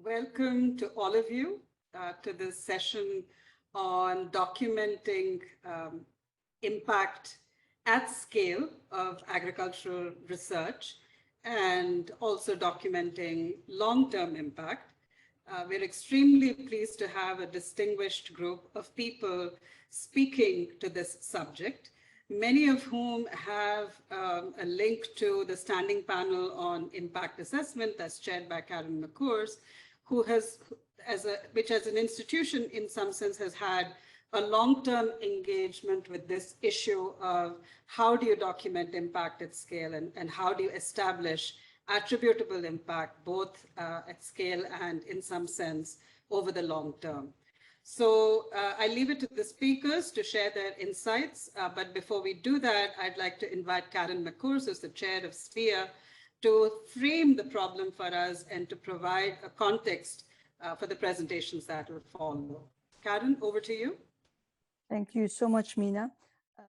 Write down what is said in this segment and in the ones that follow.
Welcome to all of you to this session on documenting impact at scale of agricultural research and also documenting long-term impact. We're extremely pleased to have a distinguished group of people speaking to this subject, many of whom have a link to the standing panel on impact assessment that's chaired by Karen McCours, which as an institution in some sense has had a long-term engagement with this issue of how do you document impact at scale and how do you establish attributable impact both at scale and in some sense over the long term. So I leave it to the speakers to share their insights. But before we do that, I'd like to invite Karen McCours, who's the chair of SPIA, to frame the problem for us and to provide a context for the presentations that will follow. Karen, over to you. Thank you so much, Meena.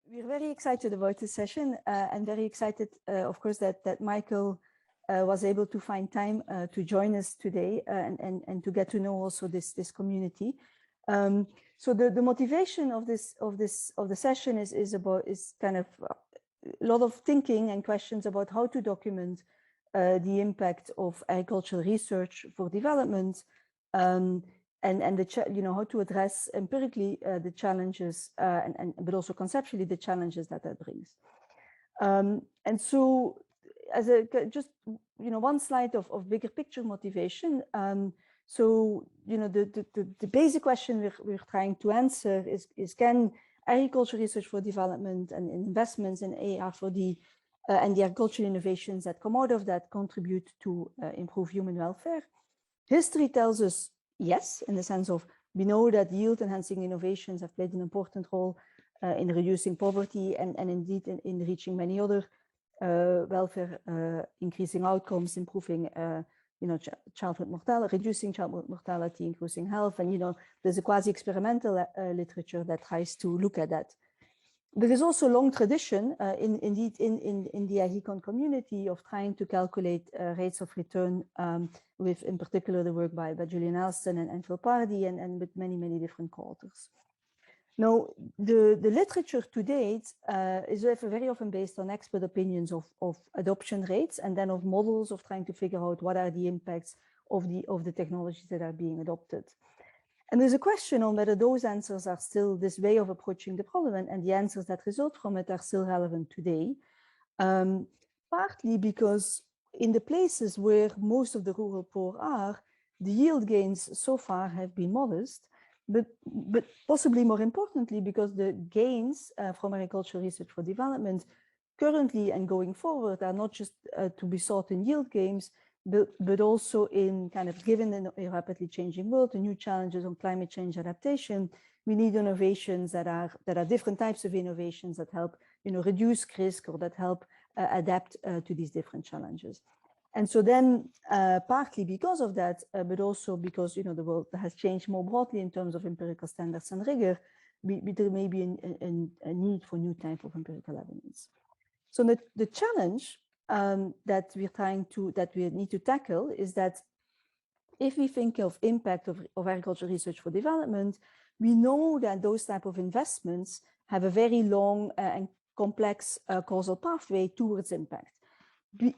We're very excited about this session and very excited, of course, that Michael was able to find time to join us today and to get to know also this community. So the motivation of the session is kind of a lot of thinking and questions about how to document the impact of agricultural research for development, and how to address empirically the challenges but also conceptually the challenges that brings. And so as just one slide of bigger picture motivation. So the basic question we're trying to answer is can agricultural research for development and investments in AR4D and the agricultural innovations that come out of that contribute to improve human welfare? History tells us yes, in the sense of we know that yield enhancing innovations have played an important role in reducing poverty and indeed in reaching many other welfare increasing outcomes, improving childhood mortality, reducing childhood mortality, increasing health, and there's a quasi-experimental literature that tries to look at that. There is also a long tradition, indeed, in the agricon community of trying to calculate rates of return with, in particular, the work by Julian Alston and Phil Pardee and with many different co-authors. Now, the literature to date is very often based on expert opinions of adoption rates and then of models of trying to figure out what are the impacts of the technologies that are being adopted. And there's a question on whether those answers are still this way of approaching the problem and the answers that result from it are still relevant today, partly because in the places where most of the rural poor are, the yield gains so far have been modest, but possibly more importantly, because the gains from agricultural research for development currently and going forward are not just to be sought in yield gains, but also in kind of given a rapidly changing world, the new challenges on climate change adaptation, we need innovations that are different types of innovations that help reduce risk or that help adapt to these different challenges. And so then partly because of that, but also because the world has changed more broadly in terms of empirical standards and rigor, there may be a need for new type of empirical evidence. So the challenge that we need to tackle is that if we think of impact of agricultural research for development, we know that those type of investments have a very long and complex causal pathway towards impact.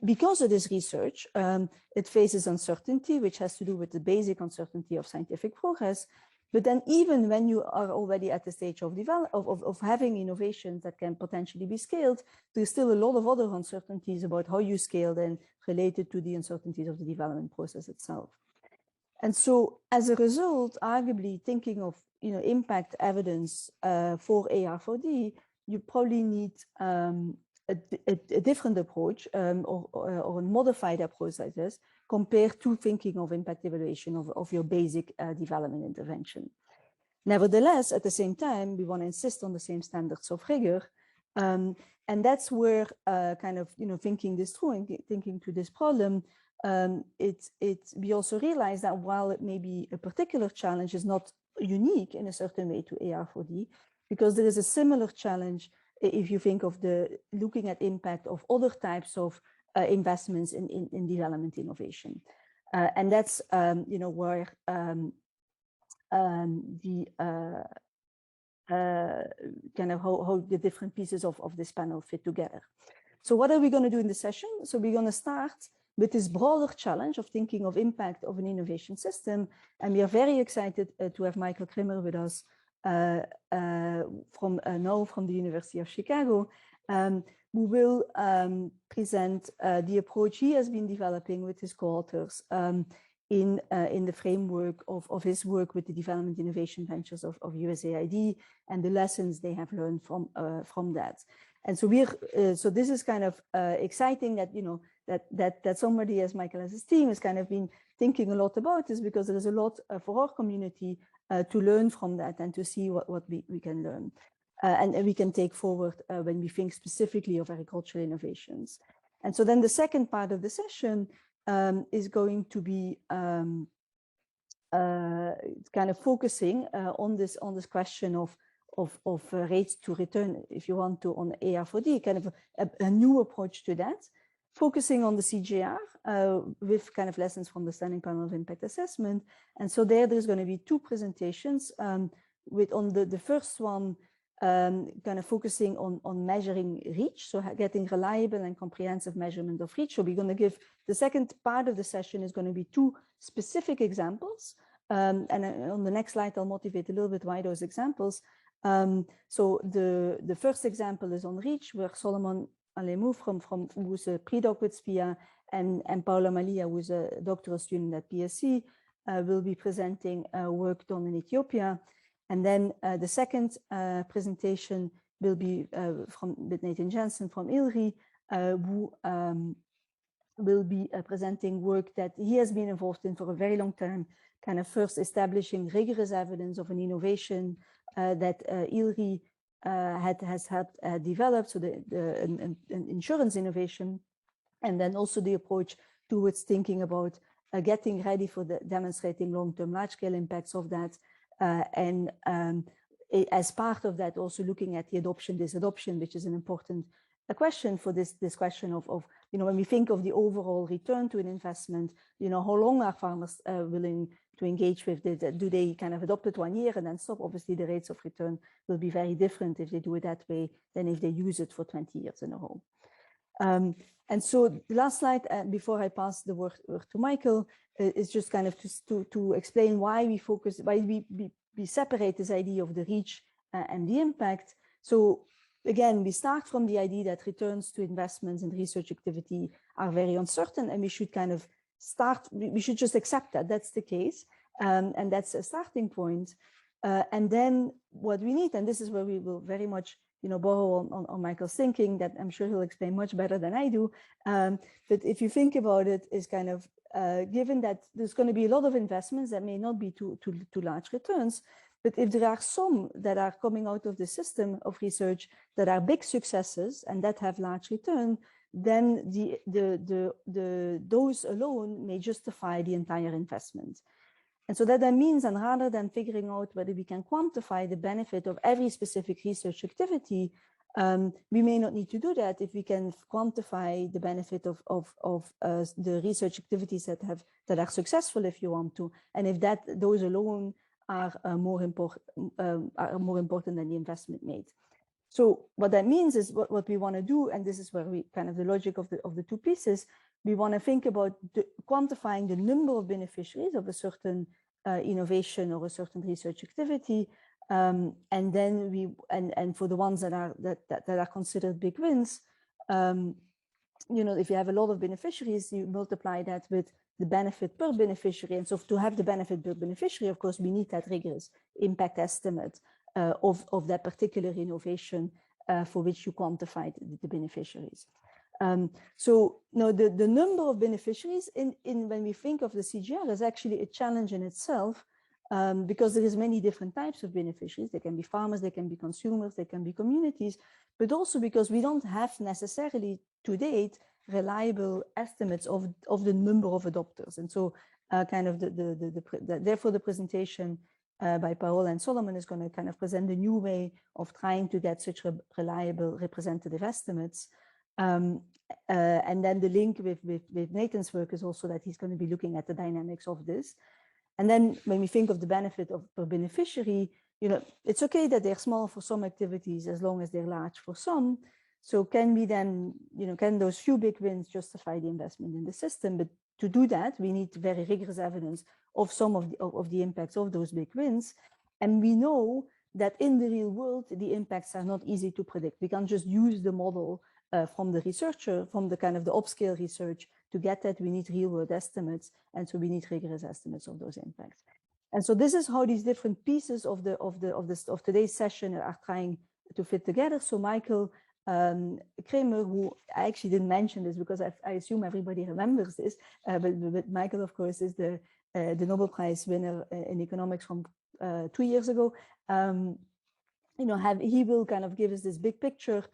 Because of this research, it faces uncertainty, which has to do with the basic uncertainty of scientific progress. But then even when you are already at the stage of having innovations that can potentially be scaled, there's still a lot of other uncertainties about how you scale them related to the uncertainties of the development process itself. And so as a result, arguably thinking of impact evidence for AR4D, you probably need a different approach or a modified approach like this compared to thinking of impact evaluation of your basic development intervention. Nevertheless, at the same time, we want to insist on the same standards of rigor. And that's where thinking this through and thinking to this problem, we also realize that while it may be a particular challenge, is not unique in a certain way to AR4D, because there is a similar challenge if you think of looking at impact of other types of investments in development innovation. And that's, where the kind of how the different pieces of this panel fit together. So what are we going to do in the session? So we're going to start with this broader challenge of thinking of impact of an innovation system. And we are very excited to have Michael Krimmer with us from the University of Chicago, who will present the approach he has been developing with his co-authors in the framework of his work with the Development Innovation Ventures of USAID and the lessons they have learned from that. And so so this is kind of exciting that, that somebody as Michael as his team has kind of been thinking a lot about this, because there is a lot for our community to learn from that and to see what we can learn. And we can take forward when we think specifically of agricultural innovations. And so then the second part of the session is going to be kind of focusing on this question of rates to return, if you want to, on AR4D, kind of a new approach to that, focusing on the CGIAR with kind of lessons from the Standing Panel of Impact Assessment. And so there's going to be two presentations with on the first one, kind of focusing on measuring reach, so getting reliable and comprehensive measurement of reach. So we're going to give the second part of the session is going to be two specific examples. And on the next slide, I'll motivate a little bit why those examples. So the first example is on reach, where Solomon Alemu, who's a pre-doc with SPIA, and Paula Malia, who's a doctoral student at PSC, will be presenting work done in Ethiopia. And then the second presentation will be with Nathan Jensen from ILRI, who will be presenting work that he has been involved in for a very long time, kind of first establishing rigorous evidence of an innovation that ILRI has helped develop, so an insurance innovation, and then also the approach towards thinking about getting ready for demonstrating long-term large-scale impacts of that, and as part of that also looking at the disadoption, which is an important question for this question of when we think of the overall return to an investment, how long are farmers willing to engage with it? Do they kind of adopt it 1 year and then stop? Obviously, the rates of return will be very different if they do it that way than if they use it for 20 years in a row. And so the last slide, before I pass the word to Michael, is just kind of to explain why we separate this idea of the reach and the impact. So again, we start from the idea that returns to investments and research activity are very uncertain, and we should kind of we should just accept that that's the case, and that's a starting point. And then what we need, and this is where we will very much borrow on Michael's thinking, that I'm sure he'll explain much better than I do. But if you think about it, is kind of given that there's going to be a lot of investments that may not be too large returns, but if there are some that are coming out of the system of research that are big successes and that have large return, then those alone may justify the entire investment. And so that means, and rather than figuring out whether we can quantify the benefit of every specific research activity, we may not need to do that if we can quantify the benefit of the research activities that are successful, if you want to, and if those alone are more important than the investment made. So what that means is what we want to do, and this is where we kind of the logic of the two pieces. We want to think about quantifying the number of beneficiaries of a certain innovation or a certain research activity, and then and for the ones that are considered big wins, if you have a lot of beneficiaries, you multiply that with the benefit per beneficiary. And so to have the benefit per beneficiary, of course, we need that rigorous impact estimate of that particular innovation for which you quantified the beneficiaries. So the number of beneficiaries when we think of the CGIAR is actually a challenge in itself, because there is many different types of beneficiaries. They can be farmers, they can be consumers, they can be communities, but also because we don't have necessarily to date reliable estimates of the number of adopters. And so kind of therefore the presentation by Paola and Solomon is going to kind of present a new way of trying to get such reliable representative estimates. And then the link with Nathan's work is also that he's going to be looking at the dynamics of this. And then when we think of the benefit of per beneficiary, it's okay that they're small for some activities as long as they're large for some. So can we then, can those few big wins justify the investment in the system? But to do that, we need very rigorous evidence of some of the impacts of those big wins. And we know that in the real world, the impacts are not easy to predict. We can't just use the model from the researcher, from the kind of the upscale research. To get that, we need real world estimates. And so we need rigorous estimates of those impacts. And so this is how these different pieces of today's session are trying to fit together. So Michael Kramer, who I actually didn't mention this because I assume everybody remembers this, but Michael, of course, is the Nobel Prize winner in economics from 2 years ago. He will kind of give us this big picture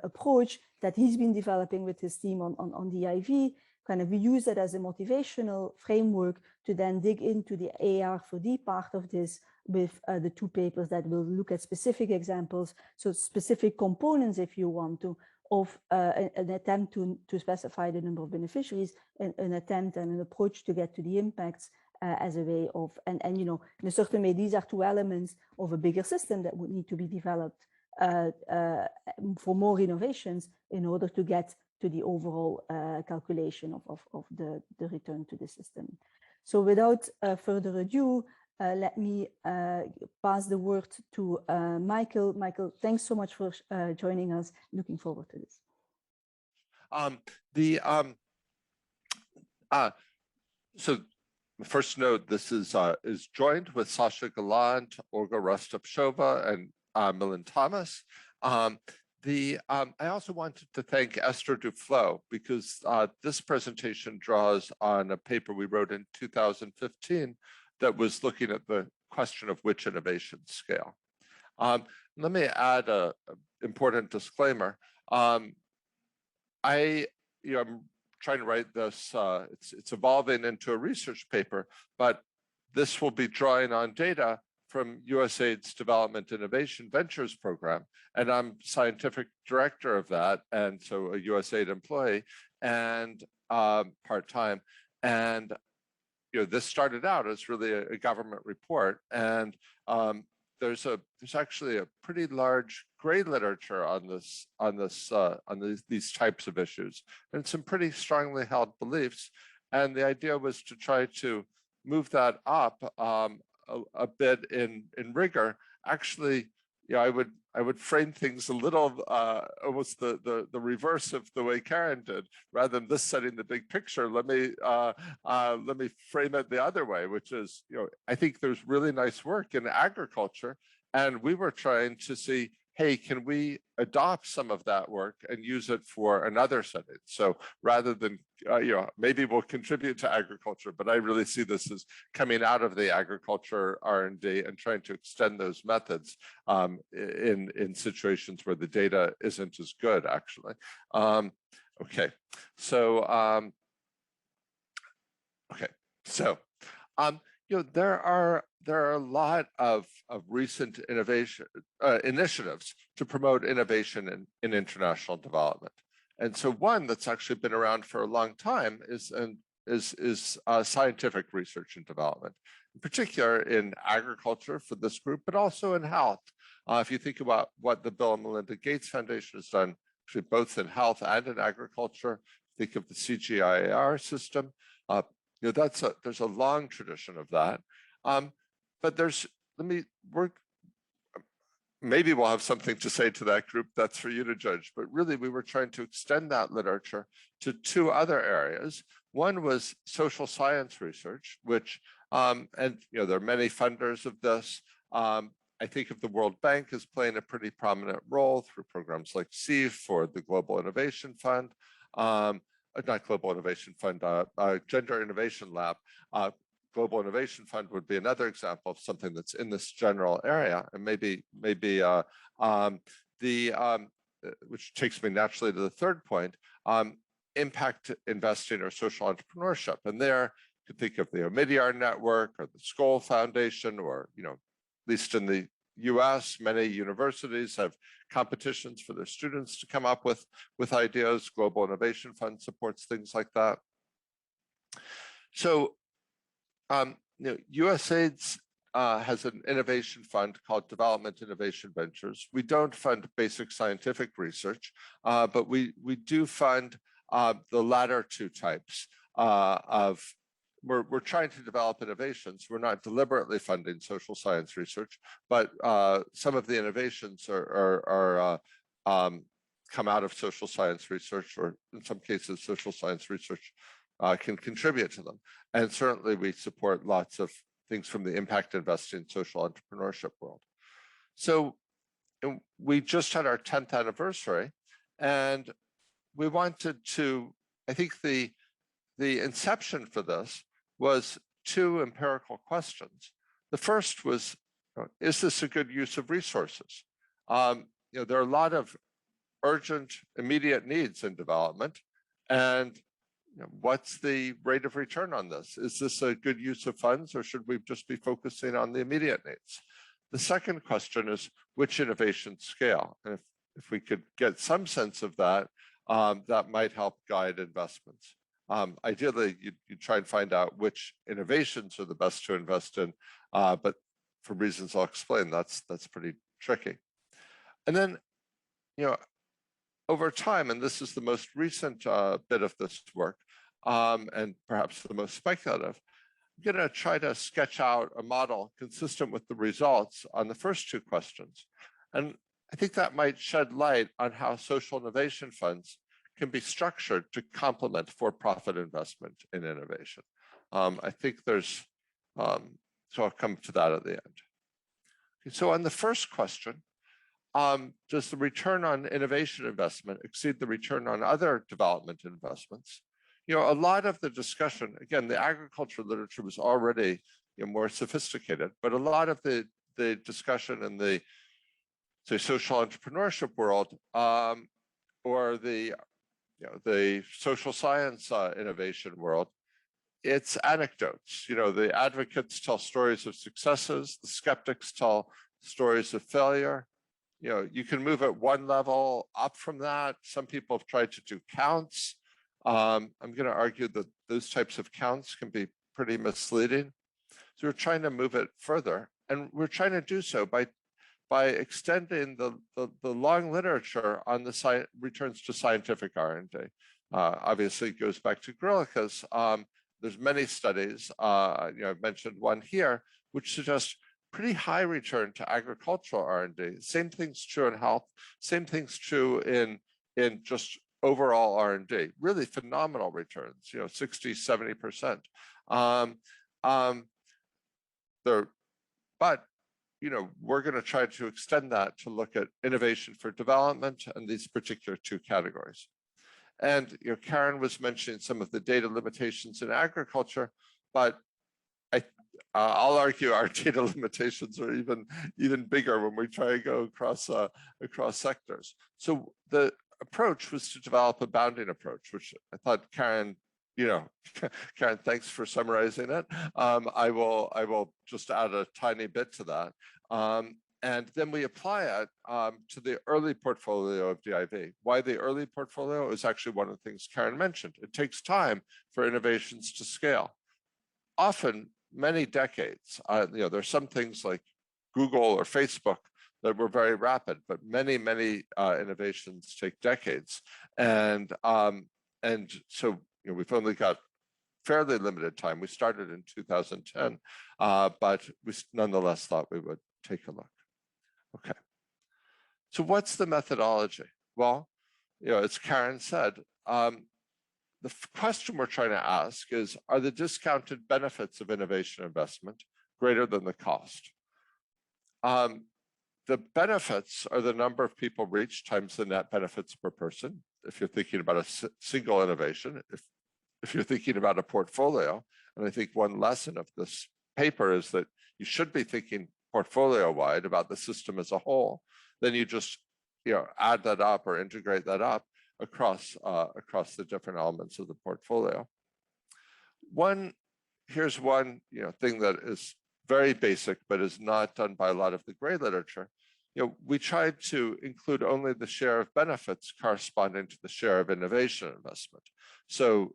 approach that he's been developing with his team on the IV. Kind of we use that as a motivational framework to then dig into the AR4D part of this with the 2 papers that will look at specific examples, so specific components, if you want to, of an attempt to specify the number of beneficiaries, an attempt and an approach to get to the impacts as a way of, and in a certain way, these are 2 elements of a bigger system that would need to be developed for more innovations in order to get to the overall calculation of the return to the system. So without further ado, let me pass the word to Michael. Michael, thanks so much for joining us. Looking forward to this. So first note, this is joined with Sasha Gallant, Olga Rostopchova, and Milan Thomas. I also wanted to thank Esther Duflo because this presentation draws on a paper we wrote in 2015 that was looking at the question of which innovation scale. Let me add an important disclaimer. I'm trying to write this, it's evolving into a research paper, but this will be drawing on data from USAID's Development Innovation Ventures program. And I'm scientific director of that, and so a USAID employee and part-time. And this started out as really a government report, and there's actually a pretty large gray literature on these types of issues, and some pretty strongly held beliefs. And the idea was to try to move that up a bit in rigor. Actually, I would frame things a little almost the reverse of the way Karen did. Rather than this setting the big picture, let me frame it the other way, which is, I think there's really nice work in agriculture, and we were trying to see, hey, can we adopt some of that work and use it for another setting? So rather than, maybe we'll contribute to agriculture, but I really see this as coming out of the agriculture R&D and trying to extend those methods in situations where the data isn't as good, actually. Okay, so, there are a lot of recent innovation initiatives to promote innovation in international development. And so one that's actually been around for a long time is scientific research and development, in particular in agriculture for this group, but also in health. If you think about what the Bill and Melinda Gates Foundation has done, actually both in health and in agriculture, think of the CGIAR system. There's a long tradition of that. But maybe we'll have something to say to that group. That's for you to judge. But really, we were trying to extend that literature to 2 other areas. One was social science research, which, there are many funders of this. I think of the World Bank as playing a pretty prominent role through programs like SEEF for the Global Innovation Fund, not Global Innovation Fund, Gender Innovation Lab. Global Innovation Fund would be another example of something that's in this general area, and maybe which takes me naturally to the third point, impact investing or social entrepreneurship. And there, you could think of the Omidyar Network or the Skoll Foundation, or at least in the US, many universities have competitions for their students to come up with ideas. Global Innovation Fund supports things like that. So USAID has an innovation fund called Development Innovation Ventures. We don't fund basic scientific research, but we do fund the latter two types we're trying to develop innovations. We're not deliberately funding social science research, but some of the innovations come out of social science research, or in some cases, social science research can contribute to them. And certainly we support lots of things from the impact investing social entrepreneurship world. So we just had our 10th anniversary, and we wanted to, I think the inception for this was two empirical questions. The first was, is this a good use of resources? There are a lot of urgent, immediate needs in development, and what's the rate of return on this? Is this a good use of funds, or should we just be focusing on the immediate needs? The second question is, which innovations scale? And if we could get some sense of that, that might help guide investments. Ideally, you try and find out which innovations are the best to invest in, but for reasons I'll explain, that's pretty tricky. And then, over time, and this is the most recent bit of this work, and perhaps the most speculative, I'm going to try to sketch out a model consistent with the results on the first two questions. And I think that might shed light on how social innovation funds can be structured to complement for-profit investment in innovation. I think there's, so I'll come to that at the end. Okay, so on the first question, does the return on innovation investment exceed the return on other development investments? A lot of the discussion, again, the agriculture literature was already more sophisticated, but a lot of the discussion in the social entrepreneurship world, or the social science innovation world, it's anecdotes. The advocates tell stories of successes, the skeptics tell stories of failure. You can move at one level up from that. Some people have tried to do counts. I'm going to argue that those types of counts can be pretty misleading. So we're trying to move it further, and we're trying to do so by extending the long literature on the returns to scientific R&D. Obviously, it goes back to Grillicus. There's many studies, I've mentioned one here, which suggest pretty high return to agricultural R&D. Same thing's true in health. Same thing's true in just overall R&D. Really phenomenal returns, 60, 70%. But we're going to try to extend that to look at innovation for development and these particular two categories. And Karen was mentioning some of the data limitations in agriculture, but I'll argue our data limitations are even bigger when we try to go across sectors. So the approach was to develop a bounding approach, which I thought Karen, Karen, thanks for summarizing it. I will just add a tiny bit to that. And then we apply it to the early portfolio of DIV. Why the early portfolio is actually one of the things Karen mentioned. It takes time for innovations to scale. Often, many decades. There's some things like Google or Facebook that were very rapid, but many innovations take decades. And so we've only got fairly limited time. We started in 2010, but we nonetheless thought we would take a look. Okay. So what's the methodology? Well, as Karen said, the question we're trying to ask is, are the discounted benefits of innovation investment greater than the cost? The benefits are the number of people reached times the net benefits per person. If you're thinking about a single innovation, if you're thinking about a portfolio, and I think one lesson of this paper is that you should be thinking portfolio-wide about the system as a whole, then you just add that up or integrate that up across the different elements of the portfolio. Here's one thing that is very basic, but is not done by a lot of the gray literature. We tried to include only the share of benefits corresponding to the share of innovation investment. So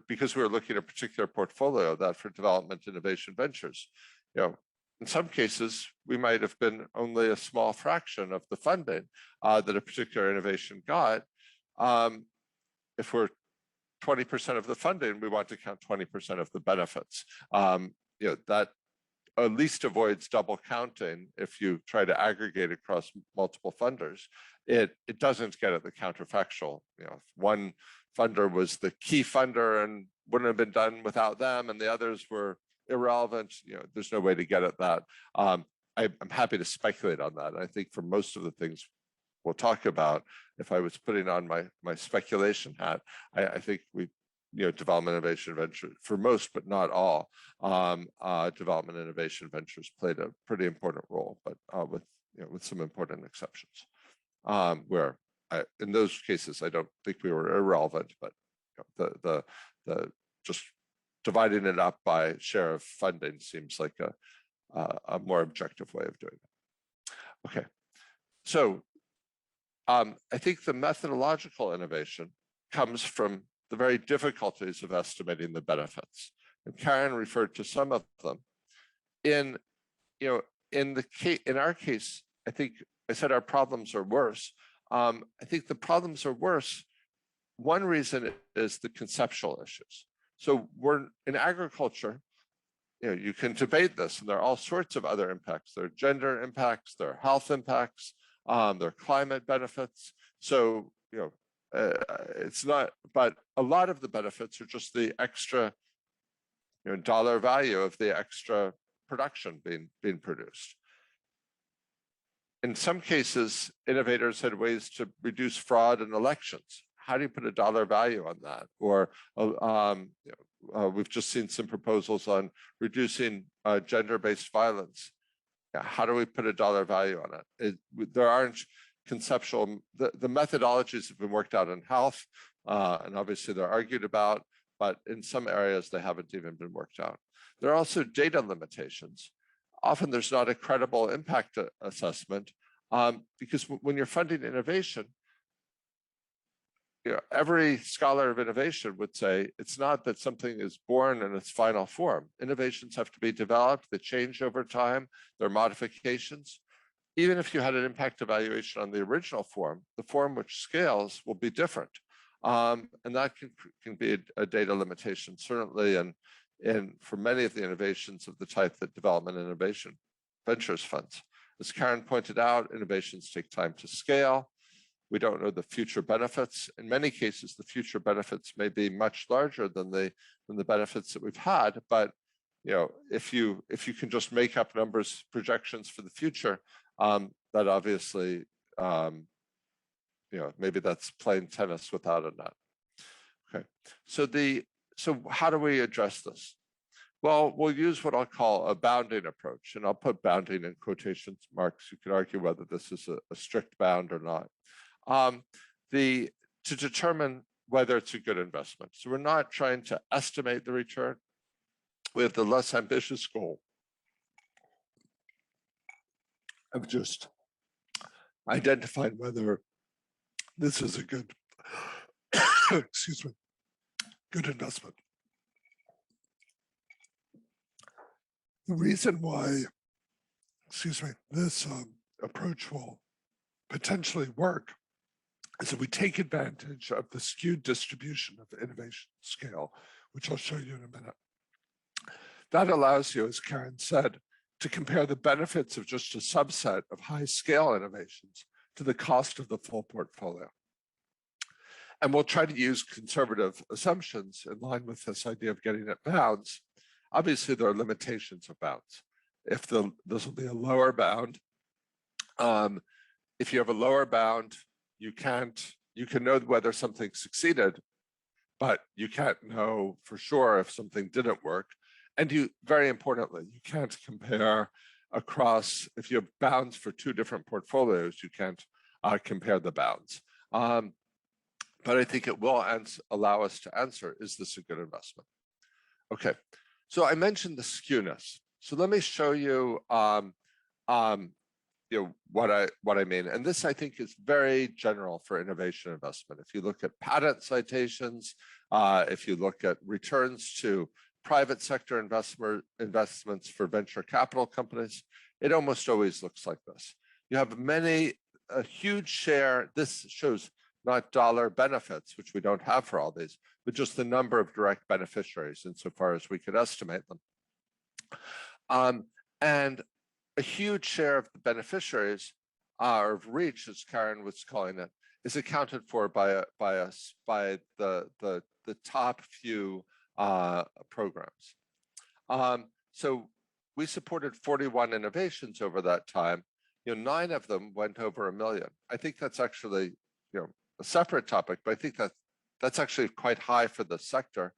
because we were looking at a particular portfolio, that for development innovation ventures, in some cases, we might have been only a small fraction of the funding that a particular innovation got. If we're 20% of the funding, we want to count 20% of the benefits. That at least avoids double counting if you try to aggregate across multiple funders. It doesn't get at the counterfactual. If one funder was the key funder and wouldn't have been done without them, and the others were irrelevant, there's no way to get at that. I'm happy to speculate on that. I think for most of the things we'll talk about, if I was putting on my speculation hat, I think we, development innovation venture for most, but not all, development innovation ventures played a pretty important role, but with some important exceptions, where in those cases I don't think we were irrelevant, but the just dividing it up by share of funding seems like a more objective way of doing it. Okay, so I think the methodological innovation comes from the very difficulties of estimating the benefits, and Karen referred to some of them. In our case, I think I said our problems are worse. I think the problems are worse. One reason is the conceptual issues. So we're in agriculture, you can debate this, and there are all sorts of other impacts. There are gender impacts, there are health impacts, there are climate benefits. So, it's not, but a lot of the benefits are just the extra, dollar value of the extra production being produced. In some cases, innovators had ways to reduce fraud in elections. How do you put a dollar value on that? Or we've just seen some proposals on reducing gender-based violence. How do we put a dollar value on it? There aren't conceptual, the methodologies have been worked out in health, and obviously they're argued about, but in some areas they haven't even been worked out. There are also data limitations. Often there's not a credible impact assessment, because when you're funding innovation, every scholar of innovation would say it's not that something is born in its final form. Innovations have to be developed, they change over time, there are modifications. Even if you had an impact evaluation on the original form, the form which scales will be different. And that can be a data limitation, certainly, and for many of the innovations of the type that development innovation ventures funds. As Karen pointed out, innovations take time to scale. We don't know the future benefits. In many cases, the future benefits may be much larger than the benefits that we've had. But if you can just make up numbers, projections for the future, that obviously, maybe that's playing tennis without a net. Okay, so how do we address this? Well, we'll use what I'll call a bounding approach, and I'll put bounding in quotation marks. You could argue whether this is a strict bound or not. To determine whether it's a good investment. So we're not trying to estimate the return. We have the less ambitious goal of just identifying whether this is a good, excuse me, good investment. The reason why, excuse me, this approach will potentially work is that we take advantage of the skewed distribution of innovation scale, which I'll show you in a minute. That allows you, as Karen said, to compare the benefits of just a subset of high scale innovations to the cost of the full portfolio. And we'll try to use conservative assumptions in line with this idea of getting at bounds. Obviously, there are limitations of bounds. If this will be a lower bound, if you have a lower bound, you can know whether something succeeded, but you can't know for sure if something didn't work. And very importantly, you can't compare across, if you have bounds for two different portfolios, you can't compare the bounds. But I think it will allow us to answer, is this a good investment? Okay, so I mentioned the skewness. So let me show you, what I mean. And this, I think, is very general for innovation investment. If you look at patent citations, if you look at returns to private sector investments for venture capital companies, it almost always looks like this. You have a huge share. This shows not dollar benefits, which we don't have for all these, but just the number of direct beneficiaries insofar as we could estimate them. And a huge share of the beneficiaries, or reach, as Karen was calling it, is accounted for by the top few programs. So we supported 41 innovations over that time. 9 of them went over $1 million. I think that's actually, a separate topic, but I think that's actually quite high for the sector.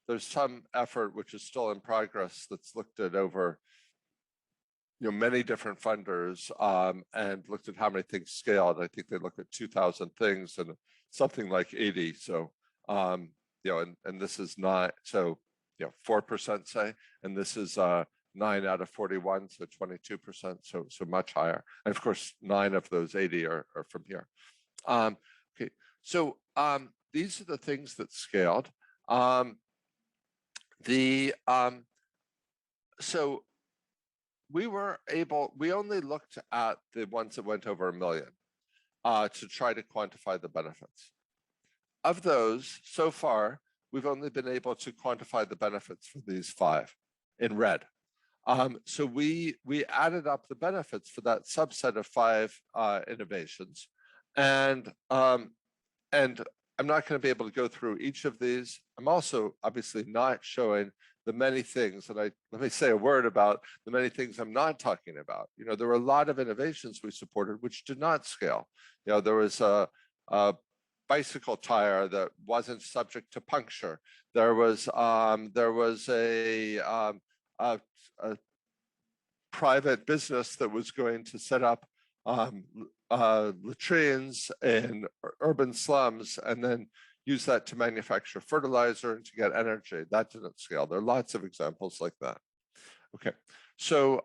There's some effort which is still in progress that's looked at over many different funders and looked at how many things scaled. I think they looked at 2,000 things and something like 80. So and this is not, so 4% say, and this is 9 out of 41, so 22%, so much higher. And of course, 9 of those 80 are from here. Okay, so these are the things that scaled. So we only looked at the ones that went over $1 million to try to quantify the benefits. Of those, so far, we've only been able to quantify the benefits for these 5 in red. So we added up the benefits for that subset of 5 innovations, and I'm not going to be able to go through each of these. I'm also obviously not showing the many things, and let me say a word about the many things I'm not talking about. There were a lot of innovations we supported which did not scale. There was a bicycle tire that wasn't subject to puncture. There was a private business that was going to set up latrines in urban slums and then use that to manufacture fertilizer and to get energy. That didn't scale. There are lots of examples like that. Okay, so,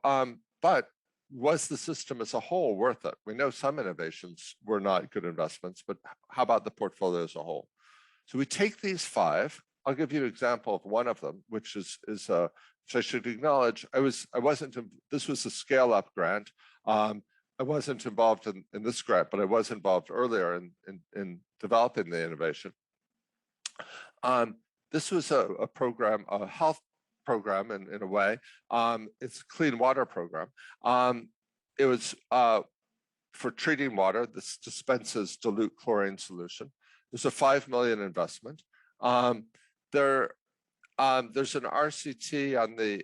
but was the system as a whole worth it? We know some innovations were not good investments, but how about the portfolio as a whole? So we take these 5. I'll give you an example of one of them, which which I should acknowledge. This was a scale-up grant. I wasn't involved in this grant, but I was involved earlier in developing the innovation. This was a program, a health program in a way. It's a clean water program. It was for treating water. This dispenses dilute chlorine solution. There's a $5 million investment. There's an RCT on the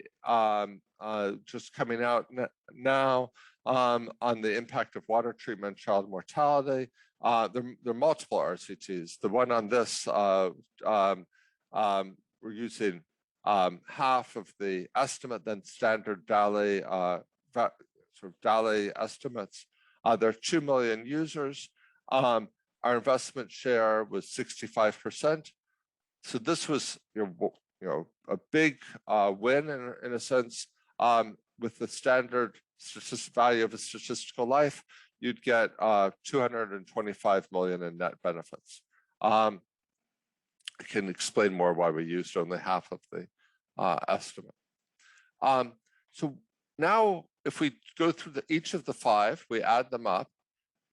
just coming out now on the impact of water treatment, child mortality. There are multiple RCTs. The one on this, we're using half of the estimate, then standard DALI, DALI estimates. There are 2 million users. Our investment share was 65%. So this was, a big win in a sense. With the standard value of a statistical life, you'd get 225 million in net benefits. I can explain more why we used only half of the estimate. So now, if we go through each of the 5, we add them up.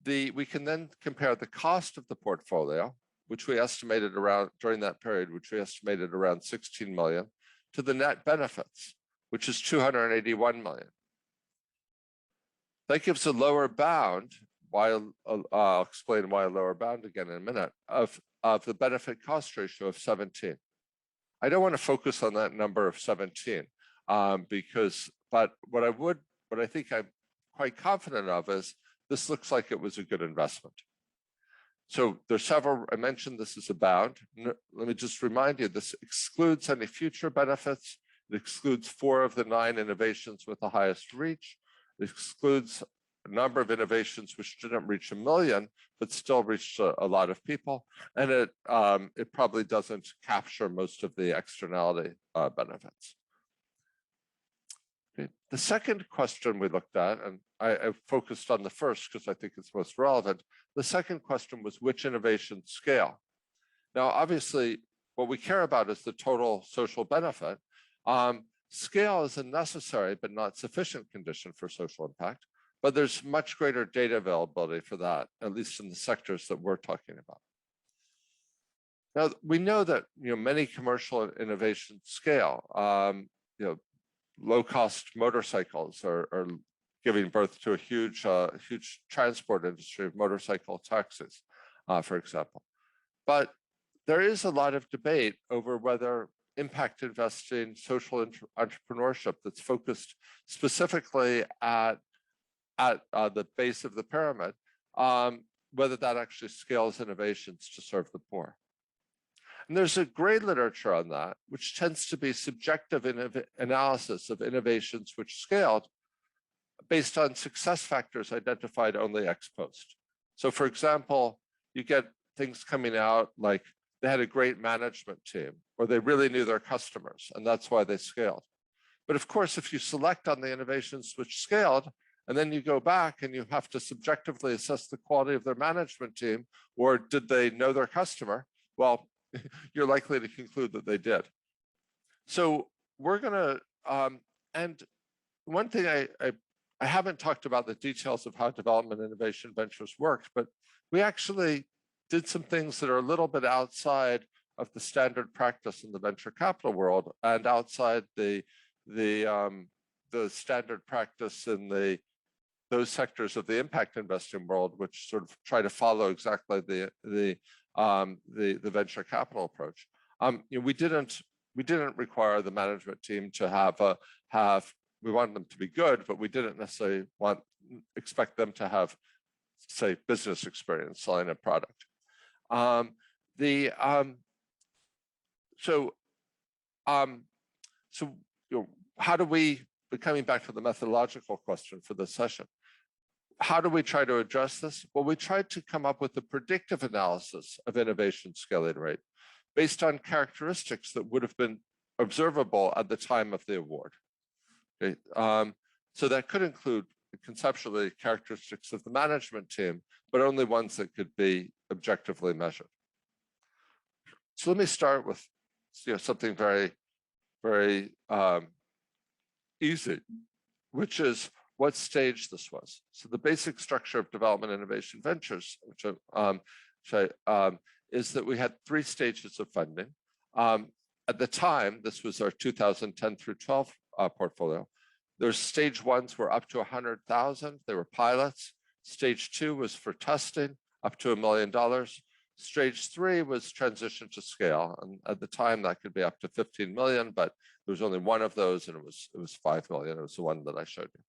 We can then compare the cost of the portfolio, which we estimated around during that period, which we estimated around 16 million, to the net benefits, which is 281 million. That gives a lower bound. I'll explain why a lower bound again in a minute, of the benefit cost ratio of 17. I don't want to focus on that number of 17 but what I think I'm quite confident of is this looks like it was a good investment. So there's several, I mentioned this is a bound. Let me just remind you, this excludes any future benefits. It excludes 4 of the 9 innovations with the highest reach. It excludes a number of innovations which didn't reach 1 million, but still reached a lot of people. And it probably doesn't capture most of the externality benefits. The second question we looked at, and I focused on the first because I think it's most relevant. The second question was which innovations scale? Now, obviously, what we care about is the total social benefit. Scale is a necessary but not sufficient condition for social impact, but there's much greater data availability for that, at least in the sectors that we're talking about. Now, we know that many commercial innovations scale. Low-cost motorcycles are giving birth to a huge transport industry of motorcycle taxis, for example. But there is a lot of debate over whether impact investing, social entrepreneurship that's focused specifically at the base of the pyramid, whether that actually scales innovations to serve the poor. And there's a great literature on that, which tends to be subjective analysis of innovations which scaled based on success factors identified only ex post. So for example, you get things coming out like they had a great management team, or they really knew their customers, and that's why they scaled. But of course, if you select on the innovations which scaled, and then you go back and you have to subjectively assess the quality of their management team, or did they know their customer? Well, you're likely to conclude that they did. So we're gonna, and one thing I haven't talked about the details of how development innovation ventures worked, but we actually did some things that are a little bit outside of the standard practice in the venture capital world and outside the standard practice in those sectors of the impact investing world, which sort of try to follow exactly the venture capital approach. We didn't require the management team to we wanted them to be good, but we didn't necessarily expect them to have, say, business experience selling a product. How do we, coming back to the methodological question for this session, how do we try to address this? Well, we tried to come up with a predictive analysis of innovation scaling rate based on characteristics that would have been observable at the time of the award. Okay. So that could include conceptually characteristics of the management team, but only ones that could be objectively measured. So let me start with something very, very easy, which is what stage this was. So the basic structure of development innovation ventures, is that we had 3 stages of funding. At the time, this was our 2010 through 12 portfolio. There's stage 1s were up to 100,000. They were pilots. Stage 2 was for testing, up to $1 million. Stage 3 was transition to scale, and at the time that could be up to 15 million, but there was only one of those, and it was 5 million. It was the one that I showed you.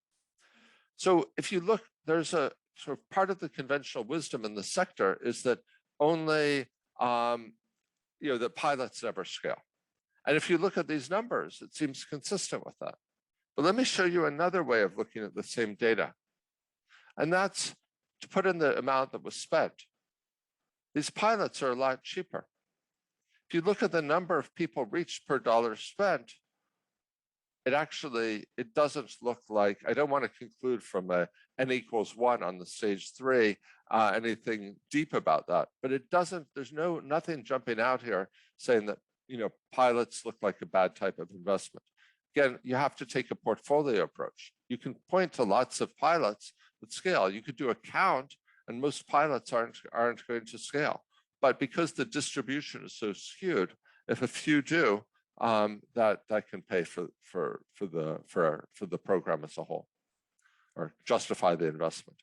So if you look, there's a sort of part of the conventional wisdom in the sector is that only the pilots never scale. And if you look at these numbers, it seems consistent with that. But let me show you another way of looking at the same data. And that's to put in the amount that was spent. These pilots are a lot cheaper. If you look at the number of people reached per dollar spent, it doesn't look like, I don't want to conclude from a n=1 on the stage 3, anything deep about that, but it doesn't, there's nothing jumping out here saying that, pilots look like a bad type of investment. Again, you have to take a portfolio approach. You can point to lots of pilots that scale. You could do a count, and most pilots aren't going to scale. But because the distribution is so skewed, if a few do, that can pay for the program as a whole, or justify the investment.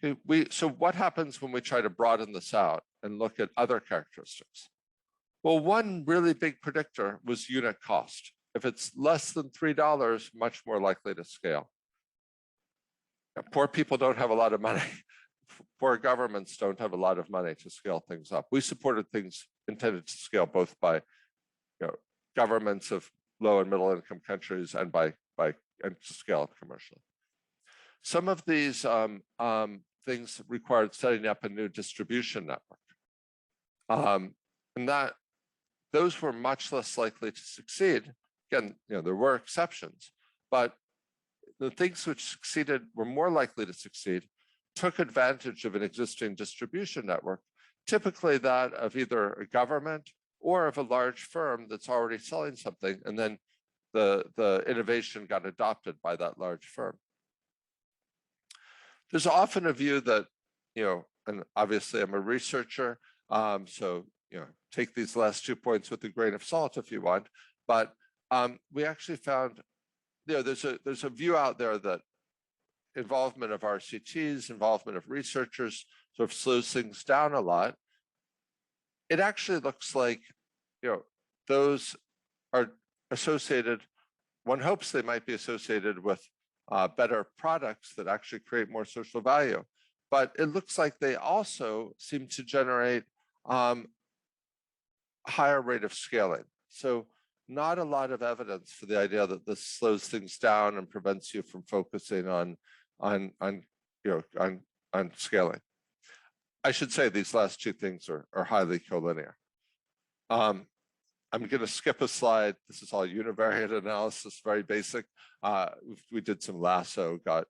Okay, so what happens when we try to broaden this out and look at other characteristics? Well, one really big predictor was unit cost. If it's less than $3, much more likely to scale. Now, poor people don't have a lot of money. Poor governments don't have a lot of money to scale things up. We supported things intended to scale both by governments of low and middle income countries and and to scale up commercially. Some of these things required setting up a new distribution network. And those were much less likely to succeed. Again, there were exceptions, but the things which succeeded were more likely to succeed took advantage of an existing distribution network, typically that of either a government or of a large firm that's already selling something, and then the innovation got adopted by that large firm. There's often a view that, and obviously I'm a researcher, so take these last 2 points with a grain of salt if you want, but we actually found, there's a view out there that involvement of RCTs, involvement of researchers sort of slows things down a lot. It actually looks like, those are associated, one hopes they might be associated with better products that actually create more social value. But it looks like they also seem to generate a higher rate of scaling. So not a lot of evidence for the idea that this slows things down and prevents you from focusing on scaling. I should say these last two things are highly collinear. I'm going to skip a slide. This is all univariate analysis, very basic. We did some lasso, got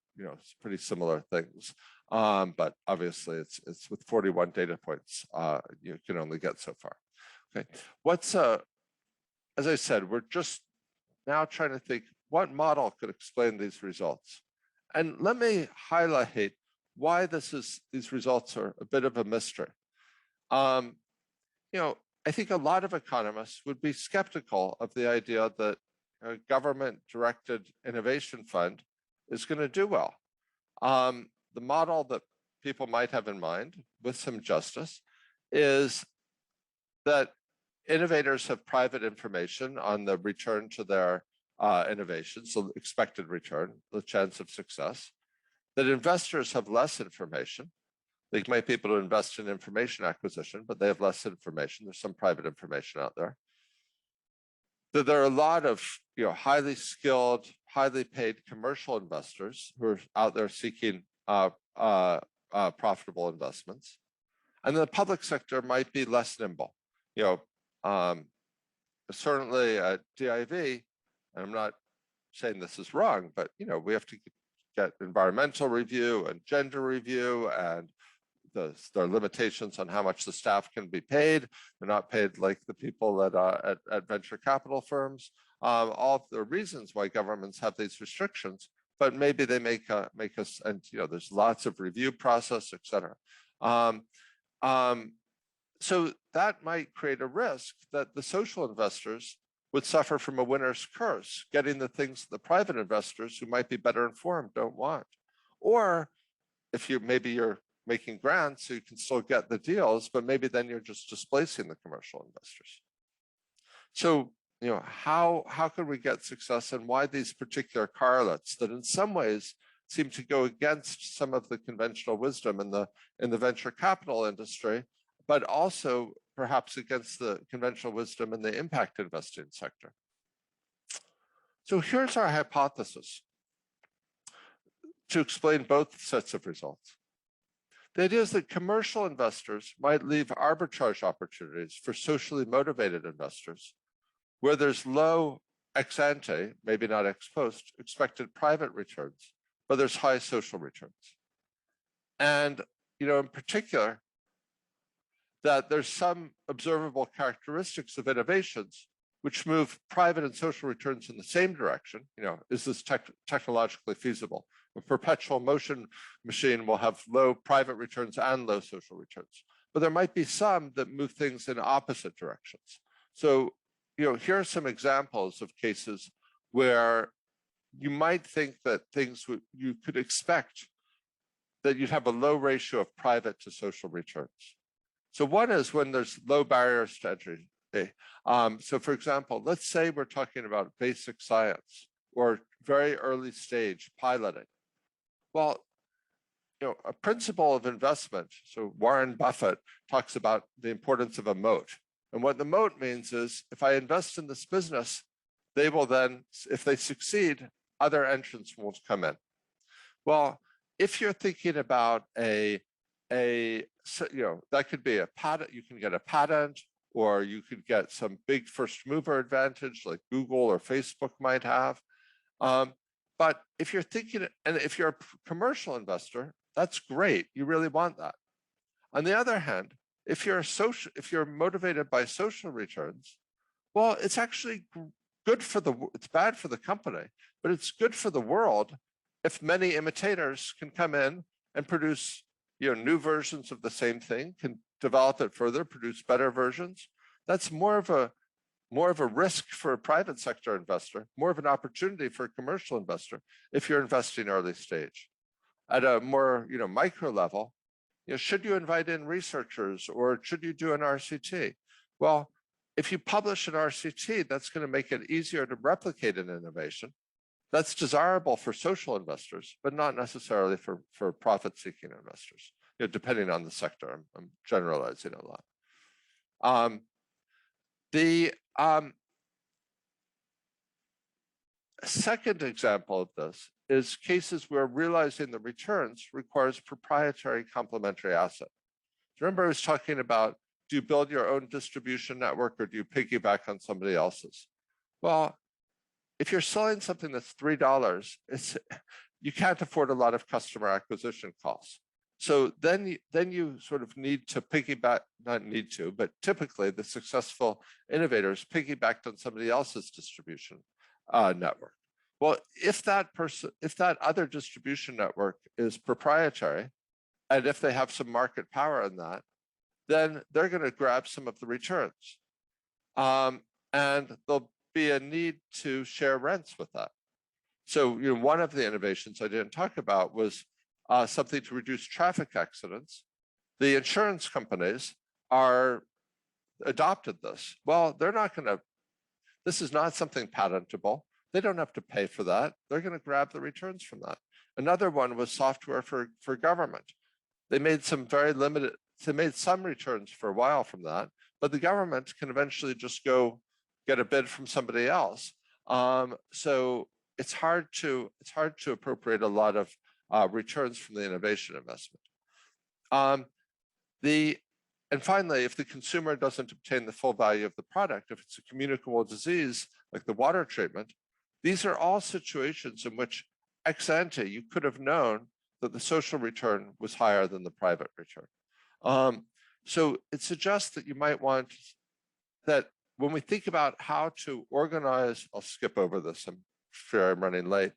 pretty similar things, but obviously it's with 41 data points. You can only get so far. Okay, as I said, we're just now trying to think what model could explain these results, and let me highlight why these results are a bit of a mystery. I think a lot of economists would be skeptical of the idea that a government-directed innovation fund is going to do well. The model that people might have in mind, with some justice, is that innovators have private information on the return to their innovation, so expected return, the chance of success, that investors have less information. They might be able to invest in information acquisition, but they have less information. There's some private information out there. That there are a lot of highly skilled, highly paid commercial investors who are out there seeking profitable investments. And the public sector might be less nimble. Certainly at DIV, and I'm not saying this is wrong, but we have to get environmental review and gender review, and there are limitations on how much the staff can be paid. They're not paid like the people at venture capital firms. All of the reasons why governments have these restrictions, but maybe they make us, and there's lots of review process, et cetera. So that might create a risk that the social investors would suffer from a winner's curse, getting the things the private investors who might be better informed don't want. Or if maybe you're making grants, so you can still get the deals, but maybe then you're just displacing the commercial investors. So, how could we get success, and why these particular correlates that in some ways seem to go against some of the conventional wisdom in the venture capital industry, but also perhaps against the conventional wisdom in the impact investing sector? So here's our hypothesis to explain both sets of results. The idea is that commercial investors might leave arbitrage opportunities for socially motivated investors where there's low ex ante, maybe not ex post, expected private returns, but there's high social returns. And, in particular, that there's some observable characteristics of innovations which move private and social returns in the same direction. Is this technologically feasible? A perpetual motion machine will have low private returns and low social returns. But there might be some that move things in opposite directions. So, here are some examples of cases where you might think that you could expect that you'd have a low ratio of private to social returns. So one is when there's low barriers to entry. So for example, let's say we're talking about basic science or very early stage piloting. Well, a principle of investment, so Warren Buffett talks about the importance of a moat. And what the moat means is if I invest in this business, they will then, if they succeed, other entrants won't come in. Well, if you're thinking about that could be a patent, you can get a patent, or you could get some big first mover advantage like Google or Facebook might have. But if you're thinking, and if you're a commercial investor, that's great. You really want that. On the other hand, if you're motivated by social returns, well, it's actually good for it's bad for the company, but it's good for the world if many imitators can come in and produce, new versions of the same thing, can develop it further, produce better versions. That's more of a risk for a private sector investor, more of an opportunity for a commercial investor if you're investing early stage. At a more, micro level, should you invite in researchers or should you do an RCT? Well, if you publish an RCT, that's going to make it easier to replicate an innovation. That's desirable for social investors, but not necessarily for profit-seeking investors, depending on the sector. I'm generalizing a lot. The second example of this is cases where realizing the returns requires proprietary complementary asset. Remember, I was talking about, do you build your own distribution network or do you piggyback on somebody else's? Well, if you're selling something that's $3, you can't afford a lot of customer acquisition costs. So then you sort of need to piggyback, not need to, but typically the successful innovators piggybacked on somebody else's distribution network. Well, if that other distribution network is proprietary, and if they have some market power in that, then they're going to grab some of the returns. And there'll be a need to share rents with that. So, one of the innovations I didn't talk about was something to reduce traffic accidents. The insurance companies adopted this. Well, they're not going to, this is not something patentable. They don't have to pay for that. They're going to grab the returns from that. Another one was software for government. They made some some returns for a while from that, but the government can eventually just go get a bid from somebody else. So it's hard to appropriate a lot of returns from the innovation investment. And finally, if the consumer doesn't obtain the full value of the product, if it's a communicable disease like the water treatment, these are all situations in which ex ante you could have known that the social return was higher than the private return. So it suggests that you might want that when we think about how to organize, I'll skip over this, I'm sure I'm running late.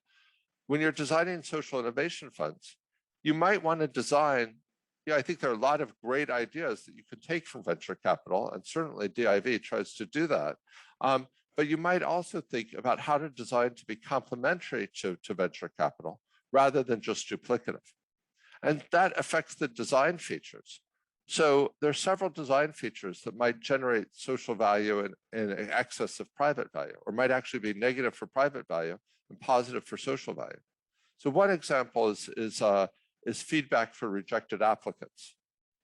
When you're designing social innovation funds, you might want to design, I think there are a lot of great ideas that you can take from venture capital, and certainly DIV tries to do that. But you might also think about how to design to be complementary to venture capital rather than just duplicative. And that affects the design features. So there are several design features that might generate social value in excess of private value, or might actually be negative for private value and positive for social value. So one example is feedback for rejected applicants.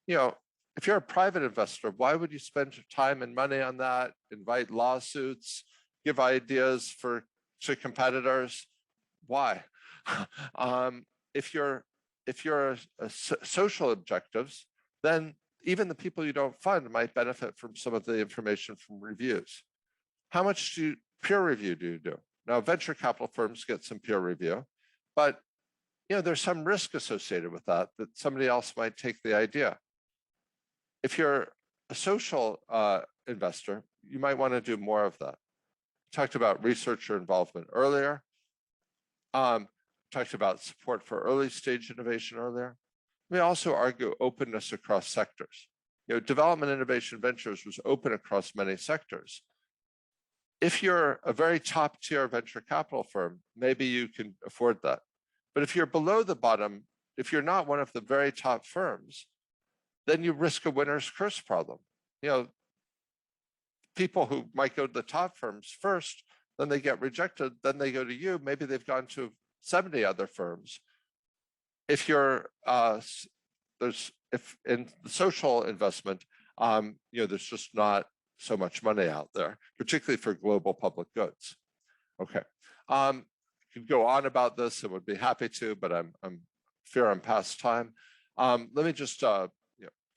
If you're a private investor, why would you spend time and money on that, invite lawsuits, give ideas to competitors? Why? If you're social objectives, then even the people you don't fund might benefit from some of the information from reviews. How much peer review do you do? Now, venture capital firms get some peer review, but there's some risk associated with that somebody else might take the idea. If you're a social investor, you might want to do more of that. We talked about researcher involvement earlier. Talked about support for early stage innovation earlier. We also argue openness across sectors. Development Innovation Ventures was open across many sectors. If you're a very top tier venture capital firm, maybe you can afford that. But if you're below the bottom, if you're not one of the very top firms, then you risk a winner's curse problem. People who might go to the top firms first, then they get rejected, then they go to you, maybe they've gone to 70 other firms. If you're if in social investment, there's just not so much money out there, particularly for global public goods. Okay, could go on about this and would be happy to, but I'm fear I'm past time. Let me just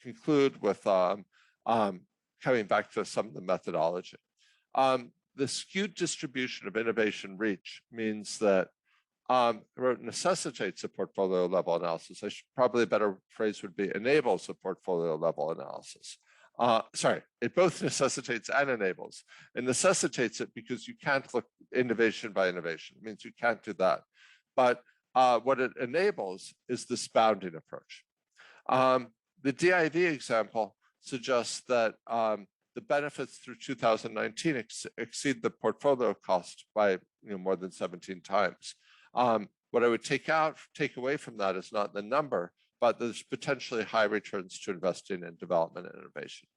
conclude with coming back to some of the methodology. The skewed distribution of innovation reach means that necessitates a portfolio level analysis. Probably a better phrase would be enables a portfolio level analysis. Sorry, it both necessitates and enables. It necessitates it because you can't look innovation by innovation. It means you can't do that. But what it enables is this bounding approach. The DIV example suggests that the benefits through 2019 exceed the portfolio cost by more than 17 times. What I would take away from that is not the number, but there's potentially high returns to investing in development and innovation.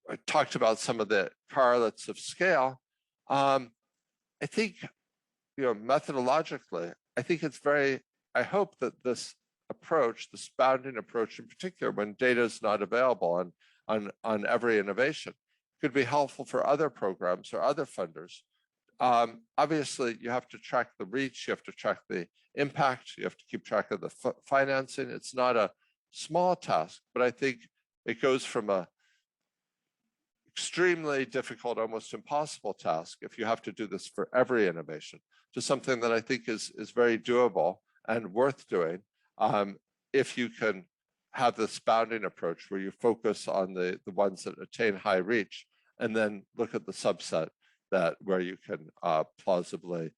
I talked about some of the correlates of scale. I think, methodologically, I think it's I hope that this approach, this bounding approach in particular, when data is not available on every innovation, could be helpful for other programs or other funders. Obviously, you have to track the reach, you have to track the impact, you have to keep track of the financing. It's not a small task, but I think it goes from a extremely difficult, almost impossible task if you have to do this for every innovation to something that I think is very doable and worth doing if you can have this bounding approach where you focus on the ones that attain high reach and then look at the subset where you can plausibly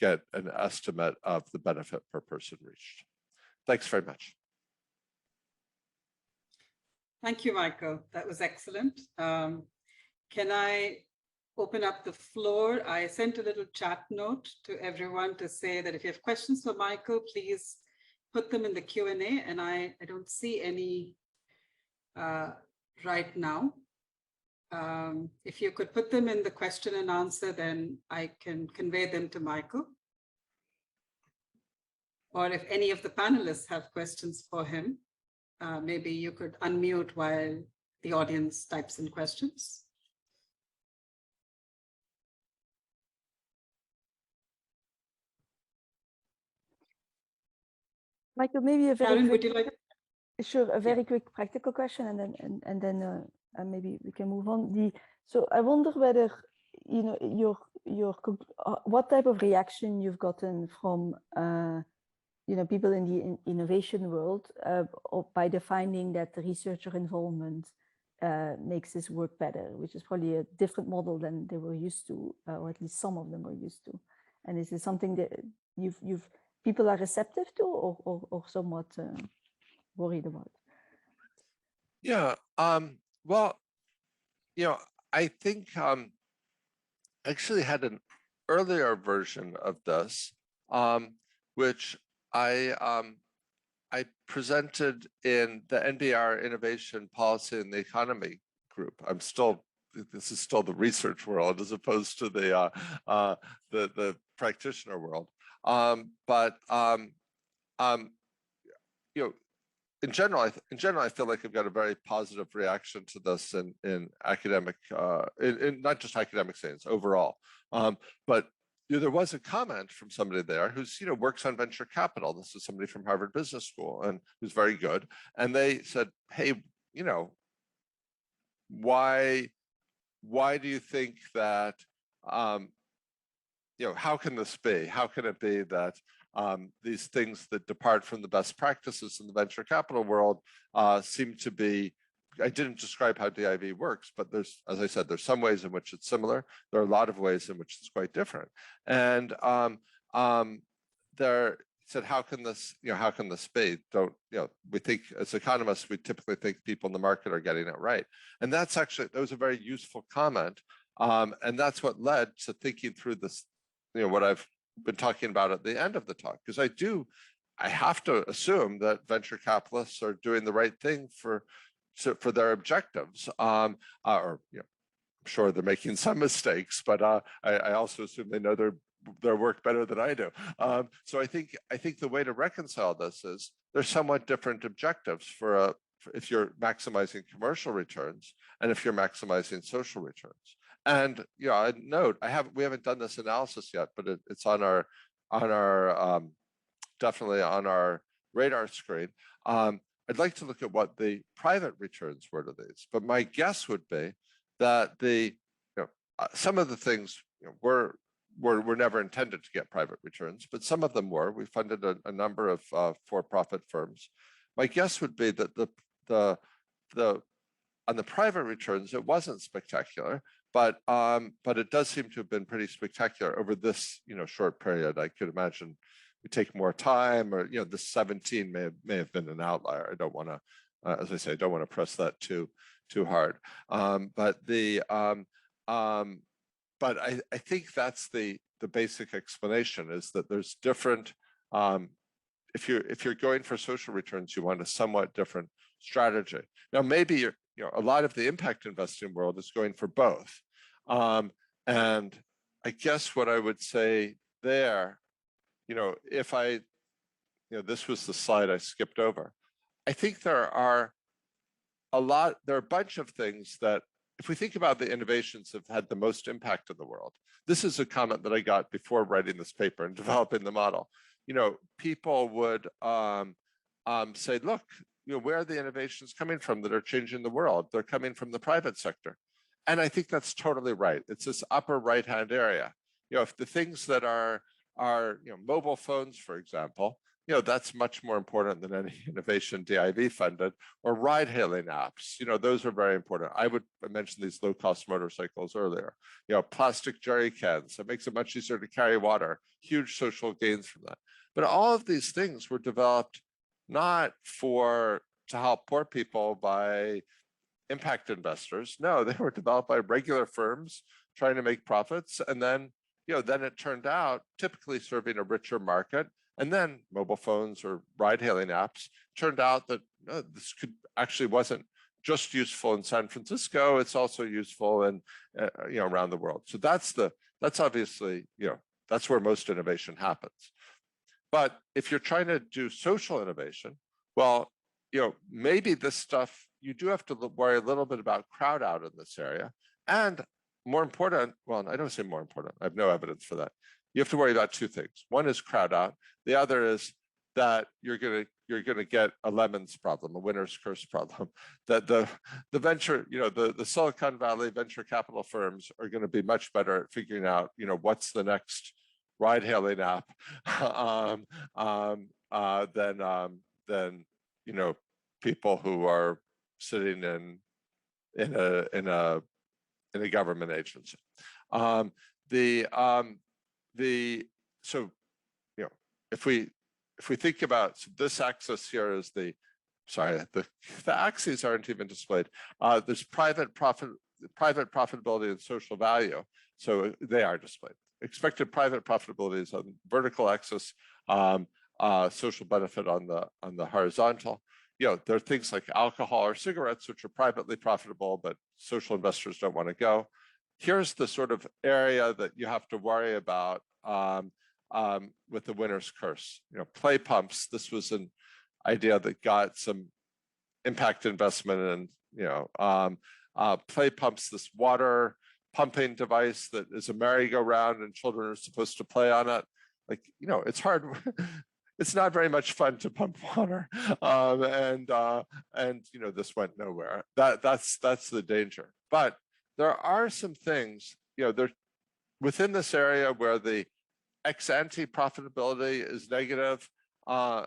get an estimate of the benefit per person reached. Thanks very much. Thank you, Michael. That was excellent. Can I open up the floor? I sent a little chat note to everyone to say that if you have questions for Michael, please put them in the Q&A, and I don't see any right now. If you could put them in the question and answer, then I can convey them to Michael. Or if any of the panelists have questions for him, maybe you could unmute while the audience types in questions. Michael, maybe a very Karen, quick, would you like? sure, a very quick practical question, and then maybe we can move on. So I wonder whether what type of reaction you've gotten from people in the innovation world by the finding that the researcher involvement makes this work better, which is probably a different model than they were used to, or at least some of them were used to. And is this something that people are receptive to, or somewhat worried about? Yeah. Well, I think I actually had an earlier version of this, which I presented in the NBR Innovation Policy and the Economy group. This is still the research world as opposed to the practitioner world. In general, I feel like I've got a very positive reaction to this in academic, in not just academic science overall. But there was a comment from somebody there who's works on venture capital. This is somebody from Harvard Business School and who's very good. And they said, "Hey, why do you think that? How can this be? How can it be that?" These things that depart from the best practices in the venture capital world seem to be, I didn't describe how DIV works, but as I said, there's some ways in which it's similar. There are a lot of ways in which it's quite different. And there said, how can this be? We think as economists, we typically think people in the market are getting it right. And that was a very useful comment. And that's what led to thinking through this, what I've been talking about at the end of the talk, because I have to assume that venture capitalists are doing the right thing for their objectives. I'm sure they're making some mistakes, but I also assume they know their work better than I do. So I think the way to reconcile this is there's somewhat different objectives if you're maximizing commercial returns and if you're maximizing social returns. And I'd note we haven't done this analysis yet, but it's on our definitely on our radar screen. I'd like to look at what the private returns were to these, but my guess would be that some of the things were were never intended to get private returns, but some of them were. We funded a number of for-profit firms. My guess would be that on the private returns, it wasn't spectacular, but it does seem to have been pretty spectacular over this short period. I could imagine we take more time, or the 17 may have been an outlier. I don't want to, as I say, I don't want to press that too hard. But I think that's the basic explanation, is that there's different. If you're going for social returns, you want a somewhat different strategy. Now, maybe a lot of the impact investing world is going for both. And I guess what I would say there, if this was the slide I skipped over. I think there are a bunch of things that, if we think about the innovations that have had the most impact in the world, this is a comment that I got before writing this paper and developing the model. People would say, look, where are the innovations coming from that are changing the world? They're coming from the private sector. And I think that's totally right. It's this upper right-hand area. If the things that are mobile phones, for example, that's much more important than any innovation DIV funded, or ride-hailing apps. Those are very important. I would mention these low-cost motorcycles earlier. Plastic jerry cans. It makes it much easier to carry water. Huge social gains from that. But all of these things were developed not to help poor people by impact investors. No, they were developed by regular firms trying to make profits, and then it turned out typically serving a richer market. And then mobile phones or ride-hailing apps turned out that this wasn't just useful in San Francisco; it's also useful in around the world. So that's obviously that's where most innovation happens. But if you're trying to do social innovation, well, maybe this stuff, you do have to worry a little bit about crowd out in this area, and more important. Well, I don't say more important. I have no evidence for that. You have to worry about two things. One is crowd out. The other is that you're gonna get a lemons problem, a winner's curse problem. That the venture, the Silicon Valley venture capital firms are going to be much better at figuring out, what's the next ride-hailing app than people who are sitting in a government agency. If we think about, so this axis here is the axes aren't even displayed. There's private profitability and social value. So they are displayed. Expected private profitability is on the vertical axis, social benefit on the horizontal. There are things like alcohol or cigarettes, which are privately profitable, but social investors don't want to go. Here's the sort of area that you have to worry about with the winner's curse. Play pumps. This was an idea that got some impact investment, and play pumps, this water pumping device that is a merry-go-round, and children are supposed to play on it. It's hard. It's not very much fun to pump water, and this went nowhere. That's the danger. But there are some things, within this area where the ex-ante profitability is negative,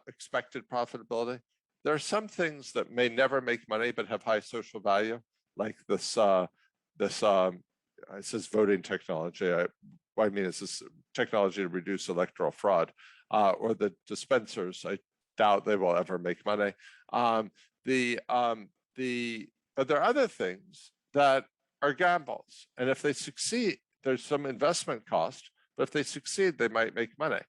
expected profitability. There are some things that may never make money but have high social value, like this. It says voting technology. I mean, it's this technology to reduce electoral fraud, or the dispensers. I doubt they will ever make money. But there are other things that are gambles, and if they succeed, there's some investment cost. But if they succeed, they might make money.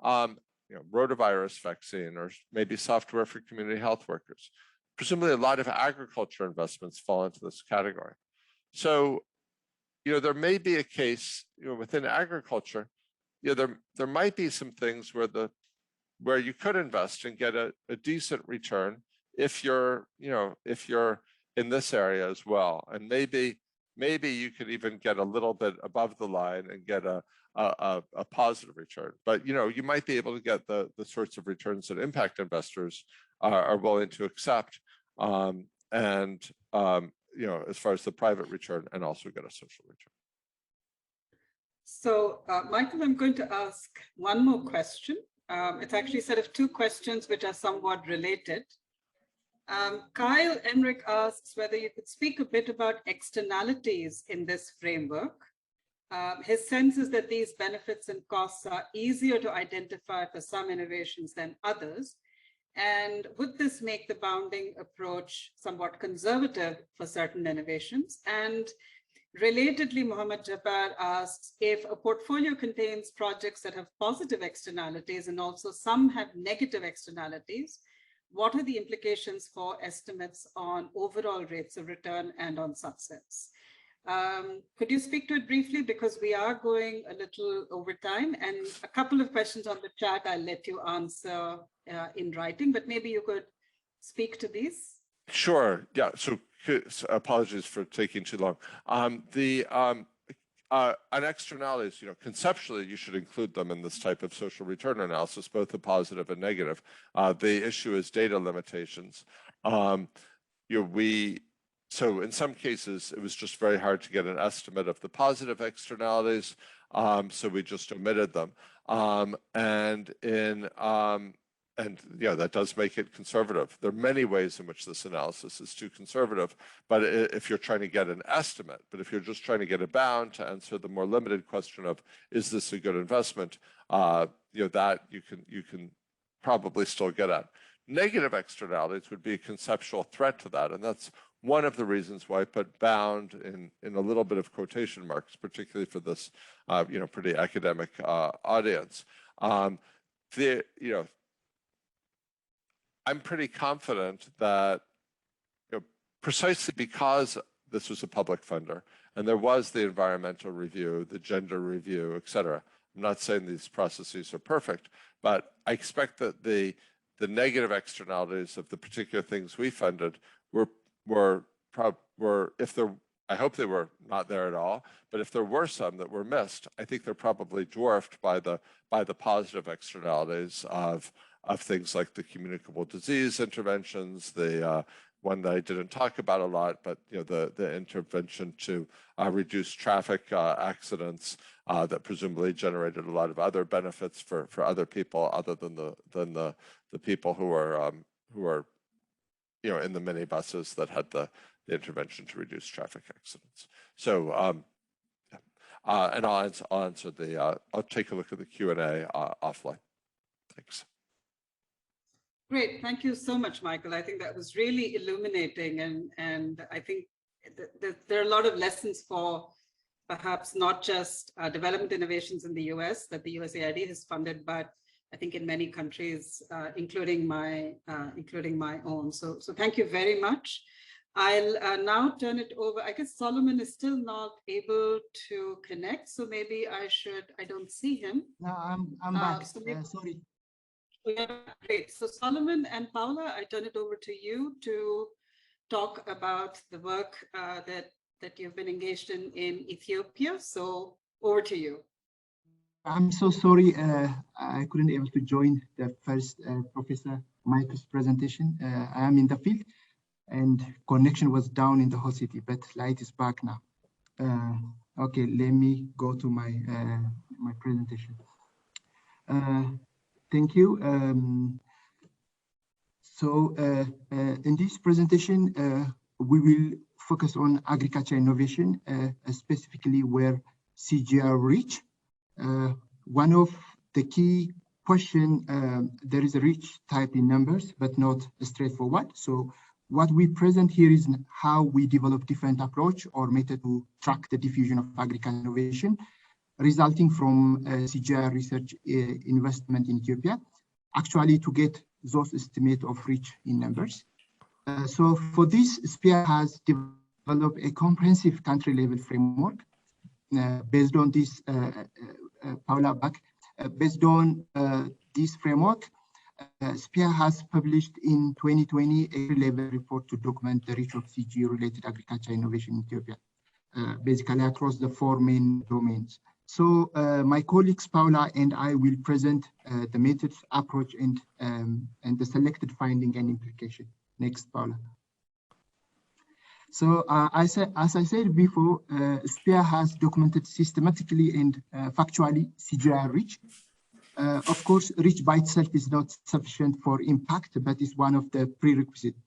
Rotavirus vaccine, or maybe software for community health workers. Presumably, a lot of agriculture investments fall into this category. So, there may be a case, within agriculture, there might be some things where you could invest and get a decent return if you're in this area as well, and maybe you could even get a little bit above the line and get a positive return. But you might be able to get the sorts of returns that impact investors are willing to accept, as far as the private return, and also get a social return. So, Michael, I'm going to ask one more question. It's actually a set of two questions which are somewhat related. Kyle Emmerich asks whether you could speak a bit about externalities in this framework. His sense is that these benefits and costs are easier to identify for some innovations than others. And would this make the bounding approach somewhat conservative for certain innovations? And relatedly, Mohammed Jabbar asks if a portfolio contains projects that have positive externalities and also some have negative externalities, what are the implications for estimates on overall rates of return and on subsets? Could you speak to it briefly, because we are going a little over time, and a couple of questions on the chat I'll let you answer in writing, but maybe you could speak to these. Sure. Yeah. So apologies for taking too long. On externalities, conceptually, you should include them in this type of social return analysis, both the positive and negative. The issue is data limitations. So in some cases, it was just very hard to get an estimate of the positive externalities, so we just omitted them. That does make it conservative. There are many ways in which this analysis is too conservative, but if you're trying to get an estimate, but if you're just trying to get a bound to answer the more limited question of, is this a good investment, that you can probably still get at. Negative externalities would be a conceptual threat to that, and that's one of the reasons why I put bound in a little bit of quotation marks, particularly for this, pretty academic audience. I'm pretty confident that precisely because this was a public funder and there was the environmental review, the gender review, et cetera. I'm not saying these processes are perfect, but I expect that the negative externalities of the particular things we funded were if there, I hope they were not there at all, but if there were some that were missed, I think they're probably dwarfed by the positive externalities of things like the communicable disease interventions, the one that I didn't talk about a lot, but the intervention to reduce traffic accidents that presumably generated a lot of other benefits for other people other than the people who are in the minibuses that had the intervention to reduce traffic accidents. So and I'll answer I'll take a look at the Q&A offline. Thanks. Great, thank you so much, Michael. I think that was really illuminating, and I think there are a lot of lessons for perhaps not just development innovations in the US that the USAID has funded, but I think in many countries, including my own. So thank you very much. I'll now turn it over. I guess Solomon is still not able to connect, so maybe I don't see him. No, I'm back. Sorry. Yeah, great. So Solomon and Paula, I turn it over to you to talk about the work that you've been engaged in Ethiopia. So over to you. I'm so sorry I couldn't be able to join the first Professor Michael's presentation. I am in the field and connection was down in the whole city, but light is back now. Okay, let me go to my my presentation. Thank you. In this presentation, we will focus on agriculture innovation, specifically where CGIAR reach. One of the key question, there is a reach type in numbers, but not straightforward. So what we present here is how we develop different approach or method to track the diffusion of agriculture innovation, resulting from CGIAR research investment in Ethiopia, actually to get those estimate of reach in numbers. So for this, SPIA has developed a comprehensive country level framework based on this, Paula back, based on this framework, SPIA has published in 2020 a level report to document the reach of CG related agriculture innovation in Ethiopia, basically across the 4 main domains. So my colleagues Paula and I will present the methods, approach, and the selected finding and implication. Next, Paula. So as I said before, SPIA has documented systematically and factually CGIAR reach. Of course, reach by itself is not sufficient for impact, but is one of the prerequisites.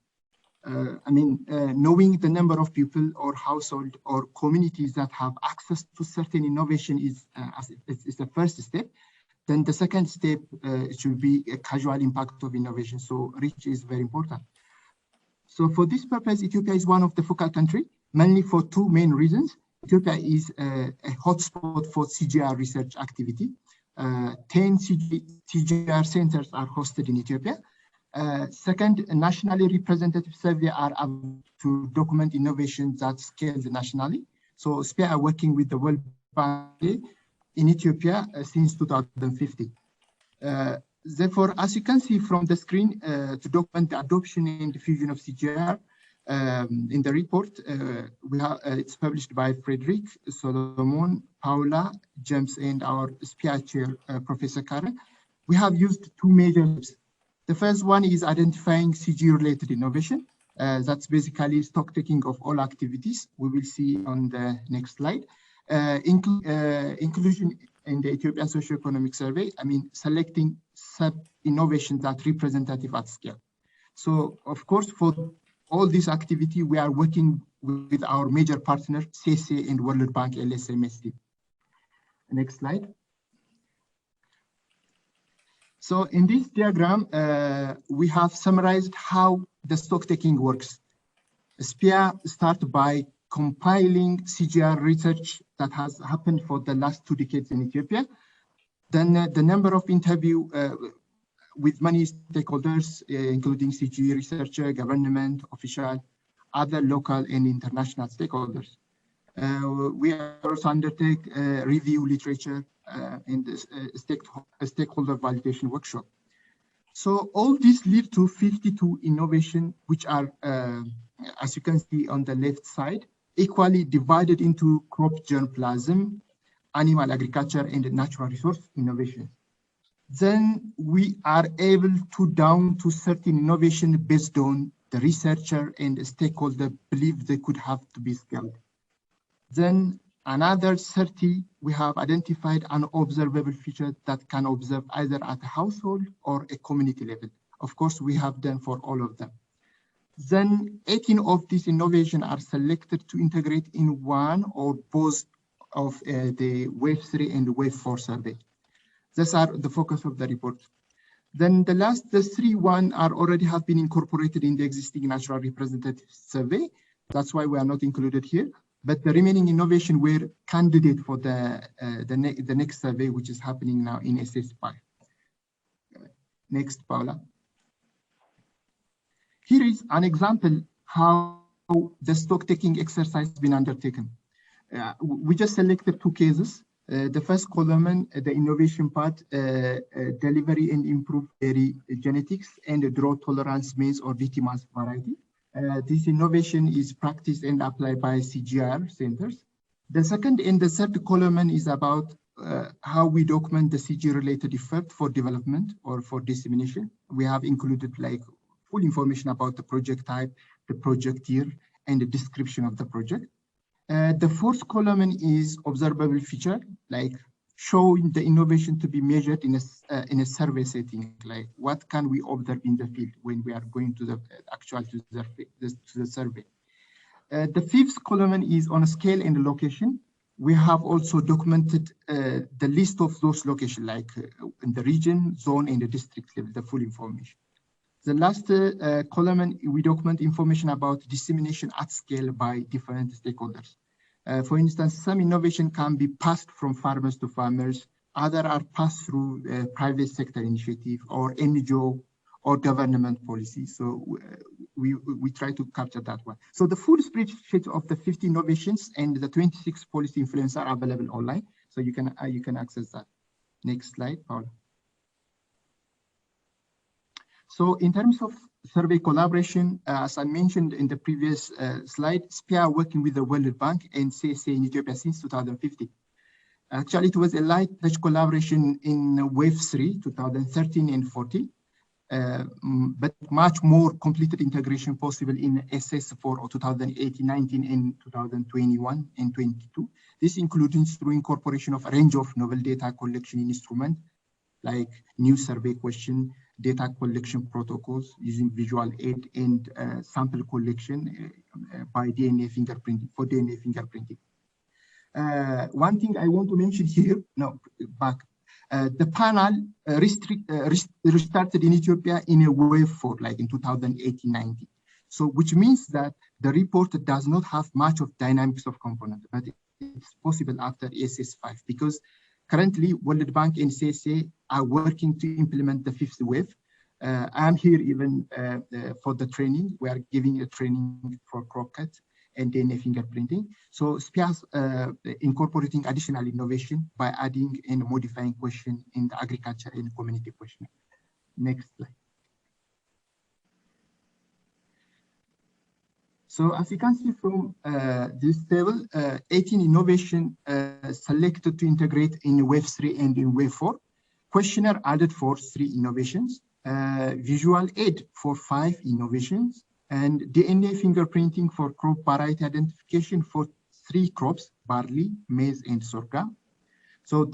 Knowing the number of people or household or communities that have access to certain innovation is the first step. Then the second step should be a causal impact of innovation. So reach is very important. So for this purpose, Ethiopia is one of the focal countries, mainly for two main reasons. Ethiopia is a hotspot for CGIAR research activity. 10 CGIAR centers are hosted in Ethiopia. Second, nationally representative survey are able to document innovations that scale nationally. So SPIA are working with the World Bank in Ethiopia since 2050. Therefore, as you can see from the screen, to document the adoption and diffusion of CGIAR, in the report, it's published by Frederick, Solomon, Paula, James, and our SPIA chair, Professor Karen. We have used two measures. The first one is identifying CG-related innovation. That's basically stock taking of all activities. We will see on the next slide. Inclusion in the Ethiopian Socioeconomic Survey, selecting sub-innovations that representative at scale. So, of course, for all this activity, we are working with our major partner, CGIAR and World Bank LSMSD. Next slide. So in this diagram, we have summarized how the stock taking works. SPIA starts by compiling CGIAR research that has happened for the last 2 decades in Ethiopia. Then the number of interviews with many stakeholders, including CG researcher, government, official, other local and international stakeholders. We also undertake review literature and a stakeholder validation workshop. So all this lead to 52 innovation, which are, as you can see on the left side, equally divided into crop germplasm, animal agriculture, and natural resource innovation. Then we are able to down to certain innovation based on the researcher and stakeholder believe they could have to be scaled. Then another 30, we have identified an observable feature that can observe either at a household or a community level. Of course, we have done for all of them. Then 18 of these innovations are selected to integrate in one or both of the Wave 3 and Wave 4 survey. These are the focus of the report. Then the last, the 3-1 are already have been incorporated in the existing natural representative survey. That's why we are not included here. But the remaining innovation were candidate for the next survey, which is happening now in SSPI. Next, Paula. Here is an example how the stock taking exercise has been undertaken. We just selected 2 cases. The first column, the innovation part, delivery and improve dairy genetics and drought tolerance maize or DT-mass variety. This innovation is practiced and applied by CGIAR centers. The second and the third column is about how we document the CG-related effort for development or for dissemination. We have included like full information about the project type, the project year, and the description of the project. The fourth column is observable feature, like showing the innovation to be measured in a survey setting, like what can we observe in the field when we are going to the actual to the survey. The fifth column is on a scale and location. We have also documented the list of those locations, like in the region, zone, and the district level, the full information. The last column, we document information about dissemination at scale by different stakeholders. For instance, some innovation can be passed from farmers to farmers. Other are passed through private sector initiative or NGO or government policy. So we try to capture that one. So the full spreadsheet of the 50 innovations and the 26 policy influence are available online. So you can access that. Next slide, Paul. So in terms of survey collaboration, as I mentioned in the previous slide, SPIA working with the World Bank and CSA in Ethiopia since 2050. Actually, it was a light touch collaboration in Wave 3, 2013 and 14. but much more completed integration possible in SS for 2018, 19, and 2021 and 22. This includes through incorporation of a range of novel data collection instruments like new survey question, data collection protocols using visual aid, and sample collection by DNA fingerprinting for DNA fingerprinting. One thing I want to mention here, the panel restarted in Ethiopia in a wave 4, like in 2018-19. So, which means that the report does not have much of dynamics of component, but it's possible after SS5 because currently World Bank and CSA are working to implement the 5th wave. I'm here even for the training. We are giving a training for Crockett and DNA fingerprinting. So SPIA is incorporating additional innovation by adding and modifying question in the agriculture and community question. Next slide. So as you can see from this table, 18 innovation selected to integrate in wave 3 and in wave 4. Questionnaire added for 3 innovations, visual aid for 5 innovations, and DNA fingerprinting for crop variety identification for 3 crops, barley, maize, and sorghum. So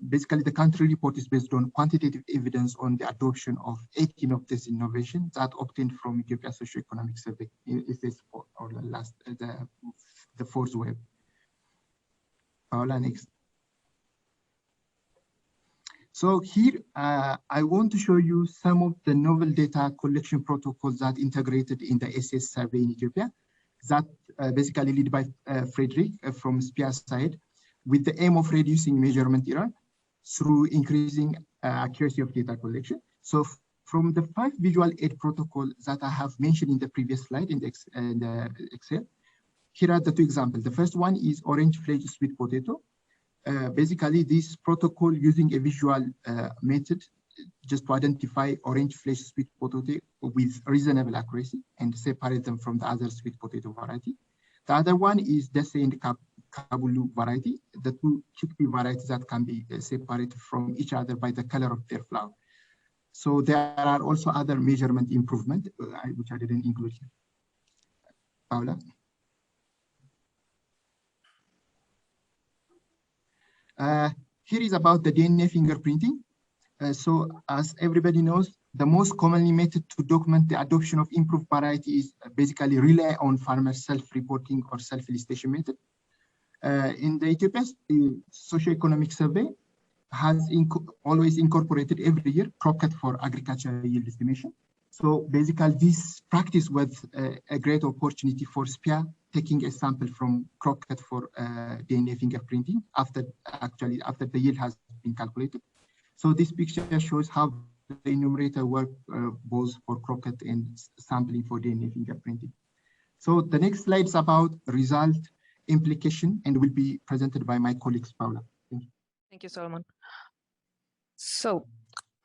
basically the country report is based on quantitative evidence on the adoption of 18 of these innovations that obtained from Ethiopia Socioeconomic Survey. Is this or the last, the 4th wave? Paula, next. So here, I want to show you some of the novel data collection protocols that integrated in the SS survey in Ethiopia that basically led by Frederick from SPIA side with the aim of reducing measurement error through increasing accuracy of data collection. So from the 5 visual aid protocols that I have mentioned in the previous slide in the Excel, here are the 2 examples. The first one is orange fledged sweet potato. Basically, this protocol using a visual method just to identify orange flesh sweet potato with reasonable accuracy and separate them from the other sweet potato variety. The other one is Dese and Kabulu variety, the 2 chickpea varieties that can be separated from each other by the color of their flower. So there are also other measurement improvement, which I didn't include here. Paula? Here is about the DNA fingerprinting. So as everybody knows, the most commonly method to document the adoption of improved variety is basically rely on farmer self-reporting or self-elicitation method. In the Ethiopian Socioeconomic Survey has always incorporated every year Crockett for agricultural yield estimation. So basically this practice was a great opportunity for SPIA taking a sample from Crockett for DNA fingerprinting after the yield has been calculated. So this picture shows how the enumerator worked both for Crockett and sampling for DNA fingerprinting. So the next slide is about result implication and will be presented by my colleagues, Paula. Thank you. Thank you, Solomon. So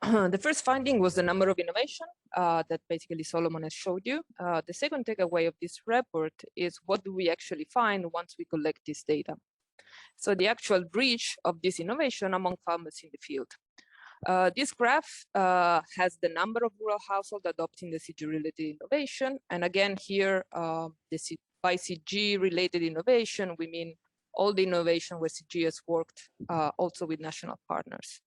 the first finding was the number of innovation that basically Solomon has showed you. The second takeaway of this report is what do we actually find once we collect this data? So the actual reach of this innovation among farmers in the field. This graph has the number of rural households adopting the CG-related innovation. And again, here, by CG-related innovation, we mean all the innovation where CG has worked also with national partners.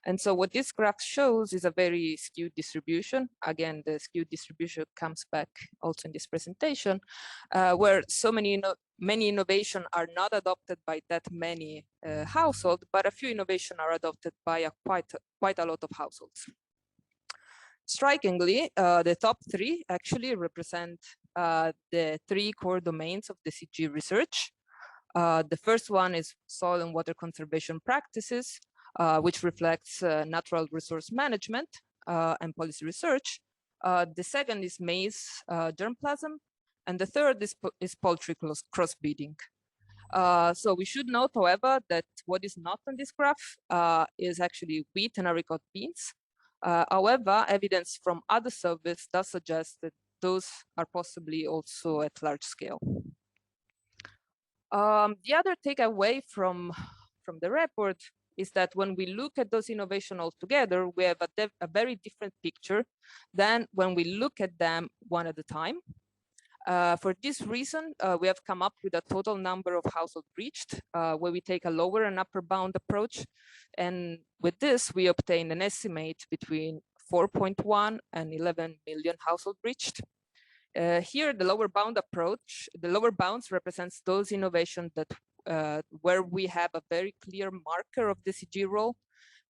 And so what this graph shows is a very skewed distribution. Again, the skewed distribution comes back also in this presentation, where so many innovations are not adopted by that many households, but a few innovations are adopted by quite a lot of households. Strikingly, the top 3 actually represent the 3 core domains of the CG research. The first one is soil and water conservation practices, which reflects natural resource management and policy research. The second is maize germplasm, and the third is poultry crossbreeding. So we should note, however, that what is not on this graph is actually wheat and haricot beans. However, evidence from other surveys does suggest that those are possibly also at large scale. The other takeaway from the report is that when we look at those innovations all together, we have a very different picture than when we look at them one at a time. For this reason, we have come up with a total number of households reached, where we take a lower and upper bound approach. And with this, we obtain an estimate between 4.1 and 11 million households reached. Here, the lower bound approach, the lower bounds represents those innovations that where we have a very clear marker of the CG role,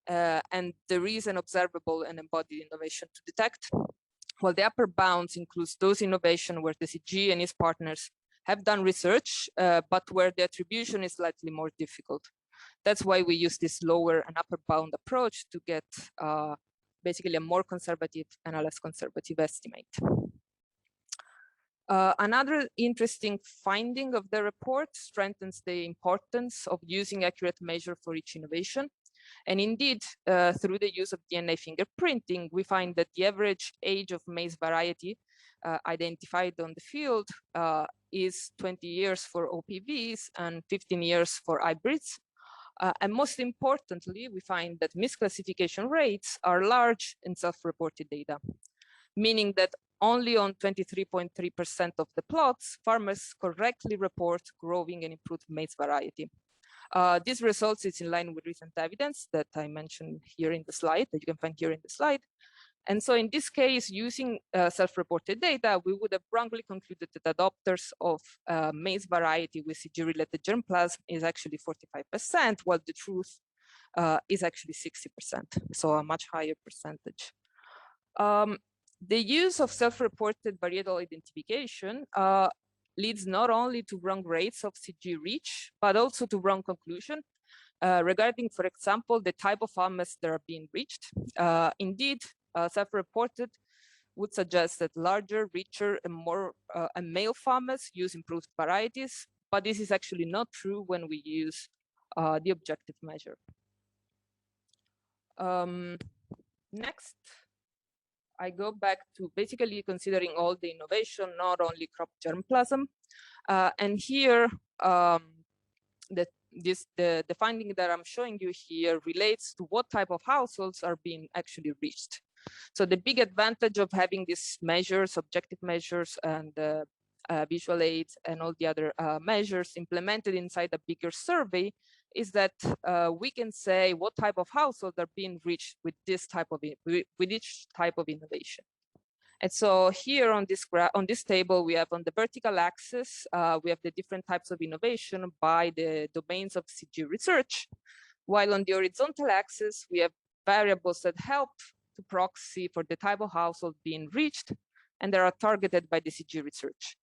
and there is an observable and embodied innovation to detect. While the upper bounds includes those innovations where the CG and its partners have done research, but where the attribution is slightly more difficult. That's why we use this lower and upper bound approach to get basically a more conservative and a less conservative estimate. Another interesting finding of the report strengthens the importance of using accurate measure for each innovation. And indeed, through the use of DNA fingerprinting, we find that the average age of maize variety identified on the field is 20 years for OPVs and 15 years for hybrids. And most importantly, we find that misclassification rates are large in self-reported data, meaning that only on 23.3% of the plots, farmers correctly report growing and improved maize variety. This results is in line with recent evidence that I mentioned here in the slide, that you can find here in the slide. And so in this case, using self-reported data, we would have wrongly concluded that adopters of maize variety with CG-related germplasm is actually 45%, while the truth is actually 60%, so a much higher percentage. The use of self-reported varietal identification leads not only to wrong rates of CG reach, but also to wrong conclusion regarding, for example, the type of farmers that are being reached. Indeed, self-reported would suggest that larger, richer, and more and male farmers use improved varieties, but this is actually not true when we use the objective measure. Next, I go back to basically considering all the innovation, not only crop germplasm. And here, the finding that I'm showing you here relates to what type of households are being actually reached. So the big advantage of having these measures, objective measures, and visual aids, and all the other measures implemented inside a bigger survey is that we can say what type of households are being reached with this type of with each type of innovation. And so here on this table, we have on the vertical axis, we have the different types of innovation by the domains of CG research, while on the horizontal axis, we have variables that help to proxy for the type of household being reached, and they are targeted by the CG research,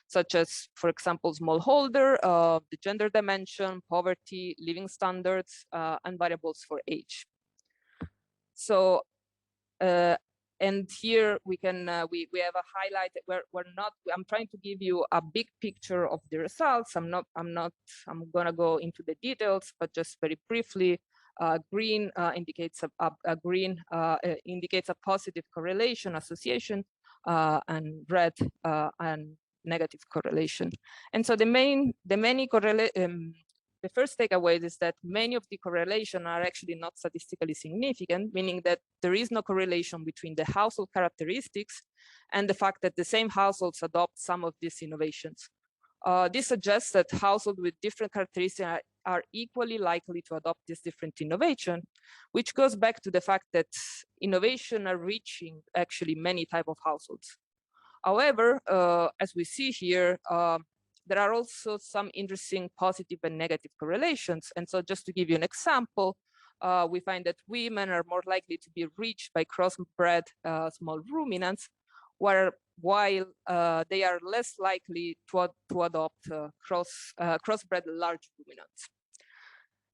such as, for example, smallholder, the gender dimension, poverty, living standards, and variables for age. So, and here we can we have a highlight where I'm trying to give you a big picture of the results. I'm gonna go into the details, but just very briefly, green indicates indicates a positive correlation association, and red and negative correlation. And so the first takeaway is that many of the correlation are actually not statistically significant, meaning that there is no correlation between the household characteristics and the fact that the same households adopt some of these innovations. This suggests that households with different characteristics are equally likely to adopt this different innovation, which goes back to the fact that innovation are reaching actually many types of households. However, as we see here, there are also some interesting positive and negative correlations. And so just to give you an example, we find that women are more likely to be reached by crossbred small ruminants, while they are less likely to adopt crossbred large ruminants.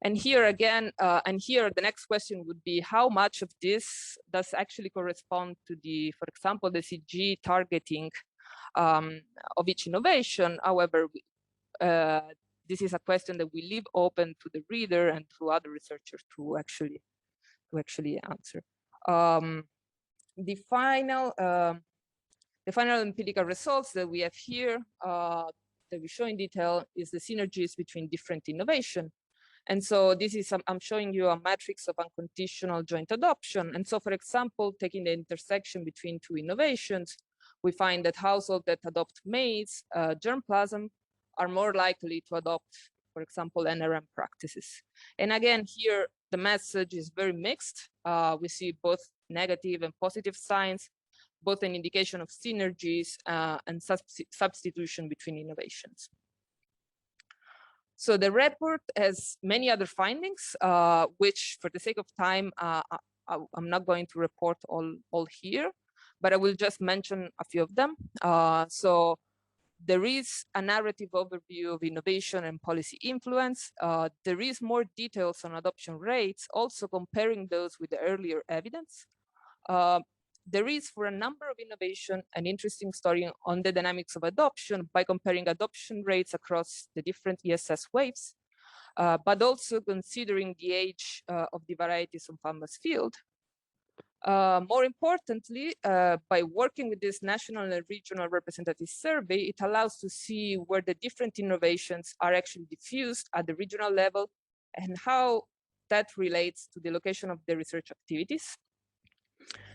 And here again, the next question would be how much of this does actually correspond to the, for example, the CG targeting of each innovation. However, this is a question that we leave open to the reader and to other researchers to actually answer. The final empirical results that we have here that we show in detail is the synergies between different innovation. And so this is, I'm showing you a matrix of unconditional joint adoption. And so, for example, taking the intersection between two innovations, we find that households that adopt maize, germplasm, are more likely to adopt, for example, NRM practices. And again, here, the message is very mixed. We see both negative and positive signs, both an indication of synergies and substitution between innovations. So the report has many other findings, which for the sake of time, I'm not going to report all here, but I will just mention a few of them. So there is a narrative overview of innovation and policy influence. There is more details on adoption rates, also comparing those with the earlier evidence. There is, for a number of innovation, an interesting story on the dynamics of adoption by comparing adoption rates across the different ESS waves, but also considering the age of the varieties on farmers' field. More importantly, by working with this national and regional representative survey, it allows to see where the different innovations are actually diffused at the regional level and how that relates to the location of the research activities.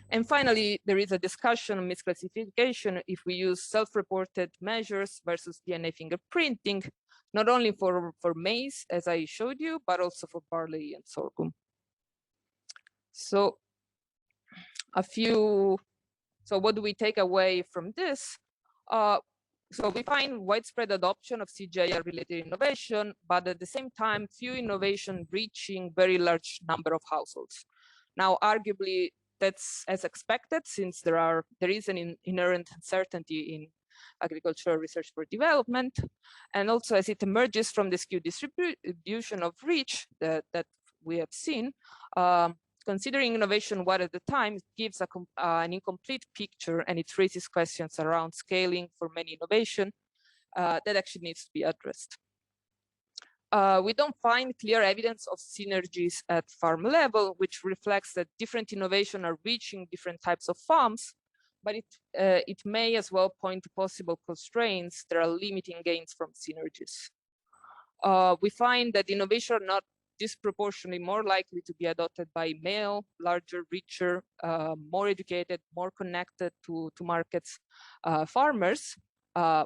And finally, there is a discussion on misclassification if we use self-reported measures versus DNA fingerprinting, not only for maize, as I showed you, but also for barley and sorghum. So so what do we take away from this? So we find widespread adoption of CGIAR related innovation, but at the same time, few innovation reaching very large number of households. Now, arguably, that's as expected, since there is an inherent uncertainty in agricultural research for development, and also as it emerges from the skewed distribution of reach that we have seen, considering innovation what at the time gives an incomplete picture, and it raises questions around scaling for many innovation that actually needs to be addressed. We don't find clear evidence of synergies at farm level, which reflects that different innovation are reaching different types of farms, but it may as well point to possible constraints that are limiting gains from synergies. We find that innovation are not disproportionately more likely to be adopted by male, larger, richer, more educated, more connected to markets farmers,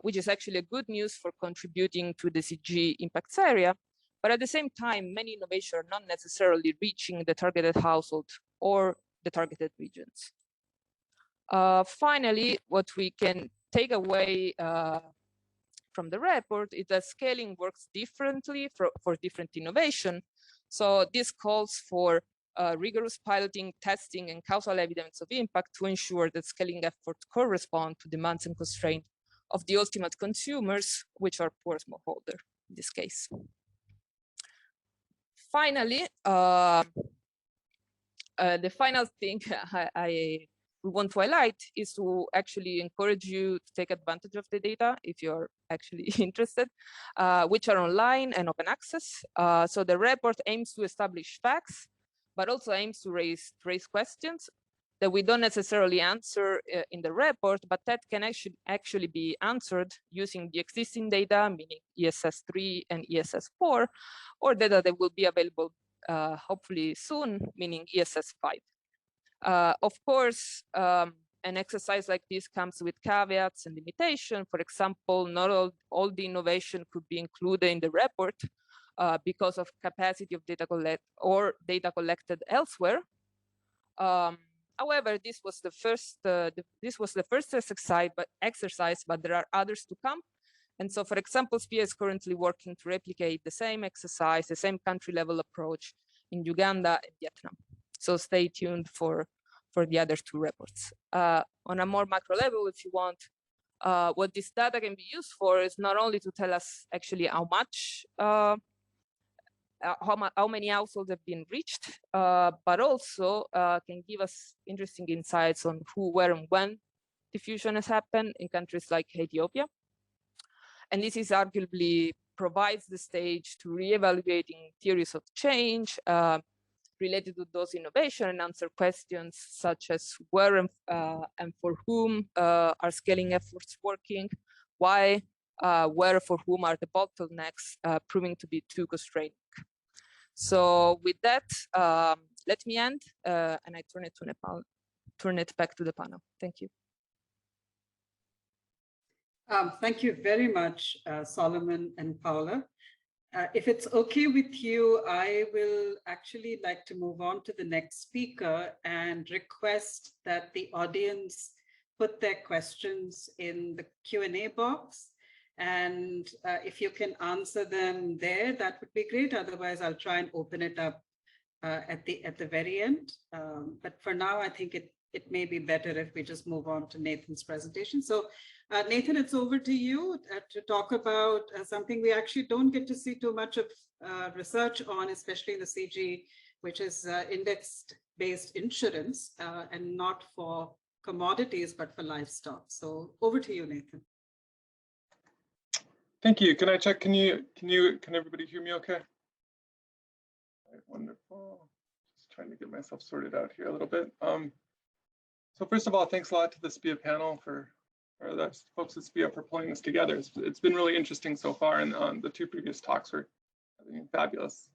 which is actually a good news for contributing to the CG impacts area. But at the same time, many innovations are not necessarily reaching the targeted household or the targeted regions. Finally, what we can take away from the report is that scaling works differently for different innovation. So this calls for rigorous piloting, testing, and causal evidence of impact to ensure that scaling efforts correspond to demands and constraints of the ultimate consumers, which are poor smallholder in this case. Finally, the final thing we want to highlight is to actually encourage you to take advantage of the data if you're actually interested, which are online and open access. So the report aims to establish facts, but also aims to raise questions that we don't necessarily answer in the report, but that can actually be answered using the existing data, meaning ESS3 and ESS4, or data that will be available hopefully soon, meaning ESS5. Of course, an exercise like this comes with caveats and limitations. For example, not all the innovation could be included in the report because of capacity of data collected elsewhere. However, this was the first exercise, but there are others to come. And so, for example, SPIA is currently working to replicate the same exercise, the same country level approach in Uganda and Vietnam. So stay tuned for the other two reports. On a more macro level, if you want, what this data can be used for is not only to tell us actually how much, how many households have been reached, but also can give us interesting insights on who, where, and when diffusion has happened in countries like Ethiopia. And this is arguably provides the stage to reevaluating theories of change related to those innovations and answer questions such as where and for whom are scaling efforts working, why, where, for whom are the bottlenecks proving to be too constraining. So with that, let me end, and I turn it back to the panel. Thank you. Thank you very much, Solomon and Paula. If it's okay with you, I will actually like to move on to the next speaker and request that the audience put their questions in the Q&A box. And if you can answer them there, that would be great. Otherwise, I'll try and open it up at the very end. But for now, I think it may be better if we just move on to Nathan's presentation. So Nathan, it's over to you to talk about something we actually don't get to see too much of research on, especially in the CG, which is index-based insurance and not for commodities, but for livestock. So over to you, Nathan. Thank you. Can I check? Can everybody hear me okay? All right, wonderful. Just trying to get myself sorted out here a little bit. So first of all, thanks a lot to the SPIA panel or the folks at SPIA for pulling this together. It's been really interesting so far, and the two previous talks were fabulous.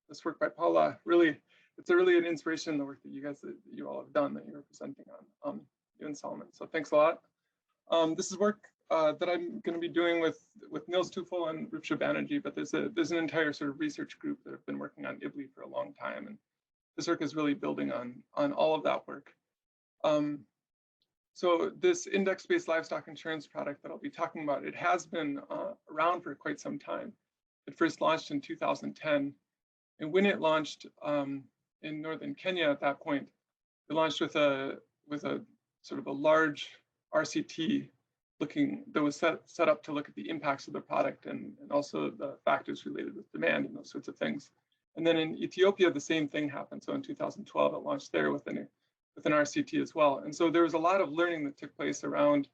This work by Paula, really, it's really an inspiration, the work that you all have done that you're presenting on, you and Solomon. So thanks a lot. This is work that I'm going to be doing with Nils Tufel and Rupsha Banerjee, but there's an entire sort of research group that have been working on IBLI for a long time, and this work is really building on all of that work. So this index-based livestock insurance product that I'll be talking about, it has been around for quite some time. It first launched in 2010, and when it launched in northern Kenya at that point, it launched with a sort of a large RCT that was set up to look at the impacts of the product and also the factors related with demand and those sorts of things. And then in Ethiopia, the same thing happened. So in 2012, it launched there with an RCT as well. And so there was a lot of learning that took place around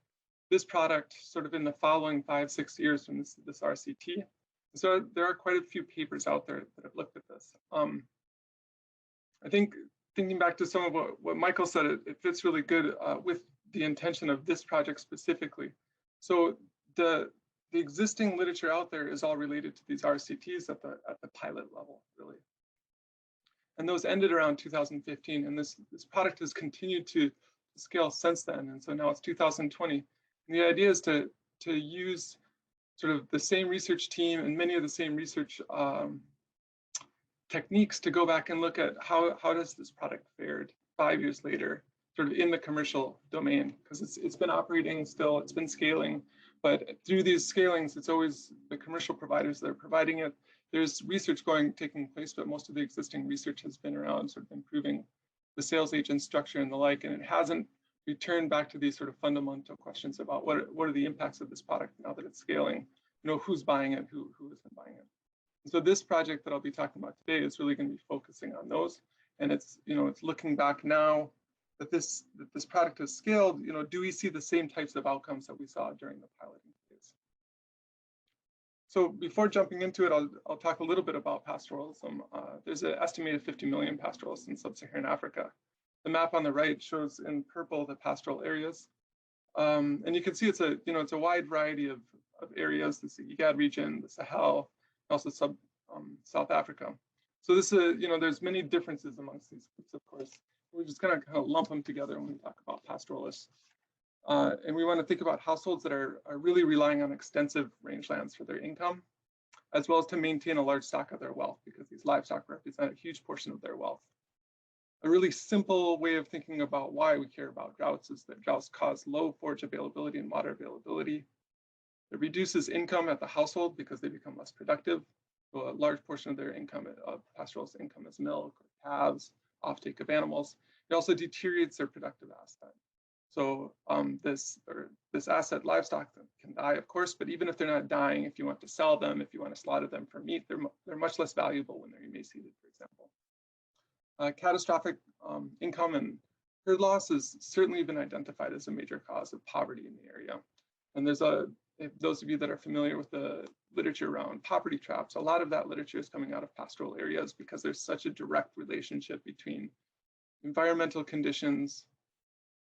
this product sort of in the following 5-6 years from this RCT. So there are quite a few papers out there that have looked at this. I think thinking back to some of what Michael said, it fits really good with the intention of this project specifically. So the existing literature out there is all related to these RCTs at the pilot level, really. And those ended around 2015, and this product has continued to scale since then. And so now it's 2020. And the idea is to use sort of the same research team and many of the same research techniques to go back and look at how does this product fared 5 years later, sort of in the commercial domain, because it's been operating still, it's been scaling, but through these scalings, it's always the commercial providers that are providing it. There's research taking place, but most of the existing research has been around sort of improving the sales agent structure and the like, and it hasn't returned back to these sort of fundamental questions about what are the impacts of this product now that it's scaling, who's buying it, who isn't buying it. And so this project that I'll be talking about today is really going to be focusing on those, and it's looking back now that this product has scaled. Do we see the same types of outcomes that we saw during the piloting phase? So before jumping into it, I'll talk a little bit about pastoralism. There's an estimated 50 million pastoralists in sub-Saharan Africa. The map on the right shows in purple the pastoral areas, and you can see it's a wide variety of areas: the CGIAR region, the Sahel, also South Africa. So this is there's many differences amongst these groups, of course. We're just kind of lump them together when we talk about pastoralists. And we want to think about households that are really relying on extensive rangelands for their income, as well as to maintain a large stock of their wealth, because these livestock represent a huge portion of their wealth. A really simple way of thinking about why we care about droughts is that droughts cause low forage availability and water availability. It reduces income at the household because they become less productive. So a large portion of their income, of pastoralist income, is milk, or calves, offtake of animals. It also deteriorates their productive asset. So this asset, livestock, can die, of course, but even if they're not dying, if you want to sell them, if you want to slaughter them for meat, they're much less valuable when they're emaciated, for example. Catastrophic income and herd loss has certainly been identified as a major cause of poverty in the area. And there's those of you that are familiar with the literature around poverty traps, a lot of that literature is coming out of pastoral areas because there's such a direct relationship between environmental conditions,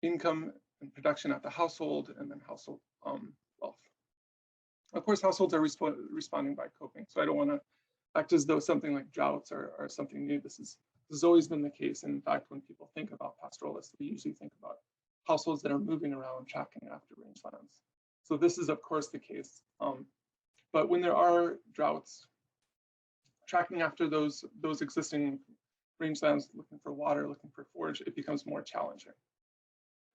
income and production at the household, and then household wealth. Of course, households are responding by coping, so I don't want to act as though something like droughts are something new. This has always been the case. And in fact, when people think about pastoralists, they usually think about households that are moving around tracking after rangelands. So this is of course the case. But when there are droughts, tracking after those existing rangelands, looking for water, looking for forage, it becomes more challenging.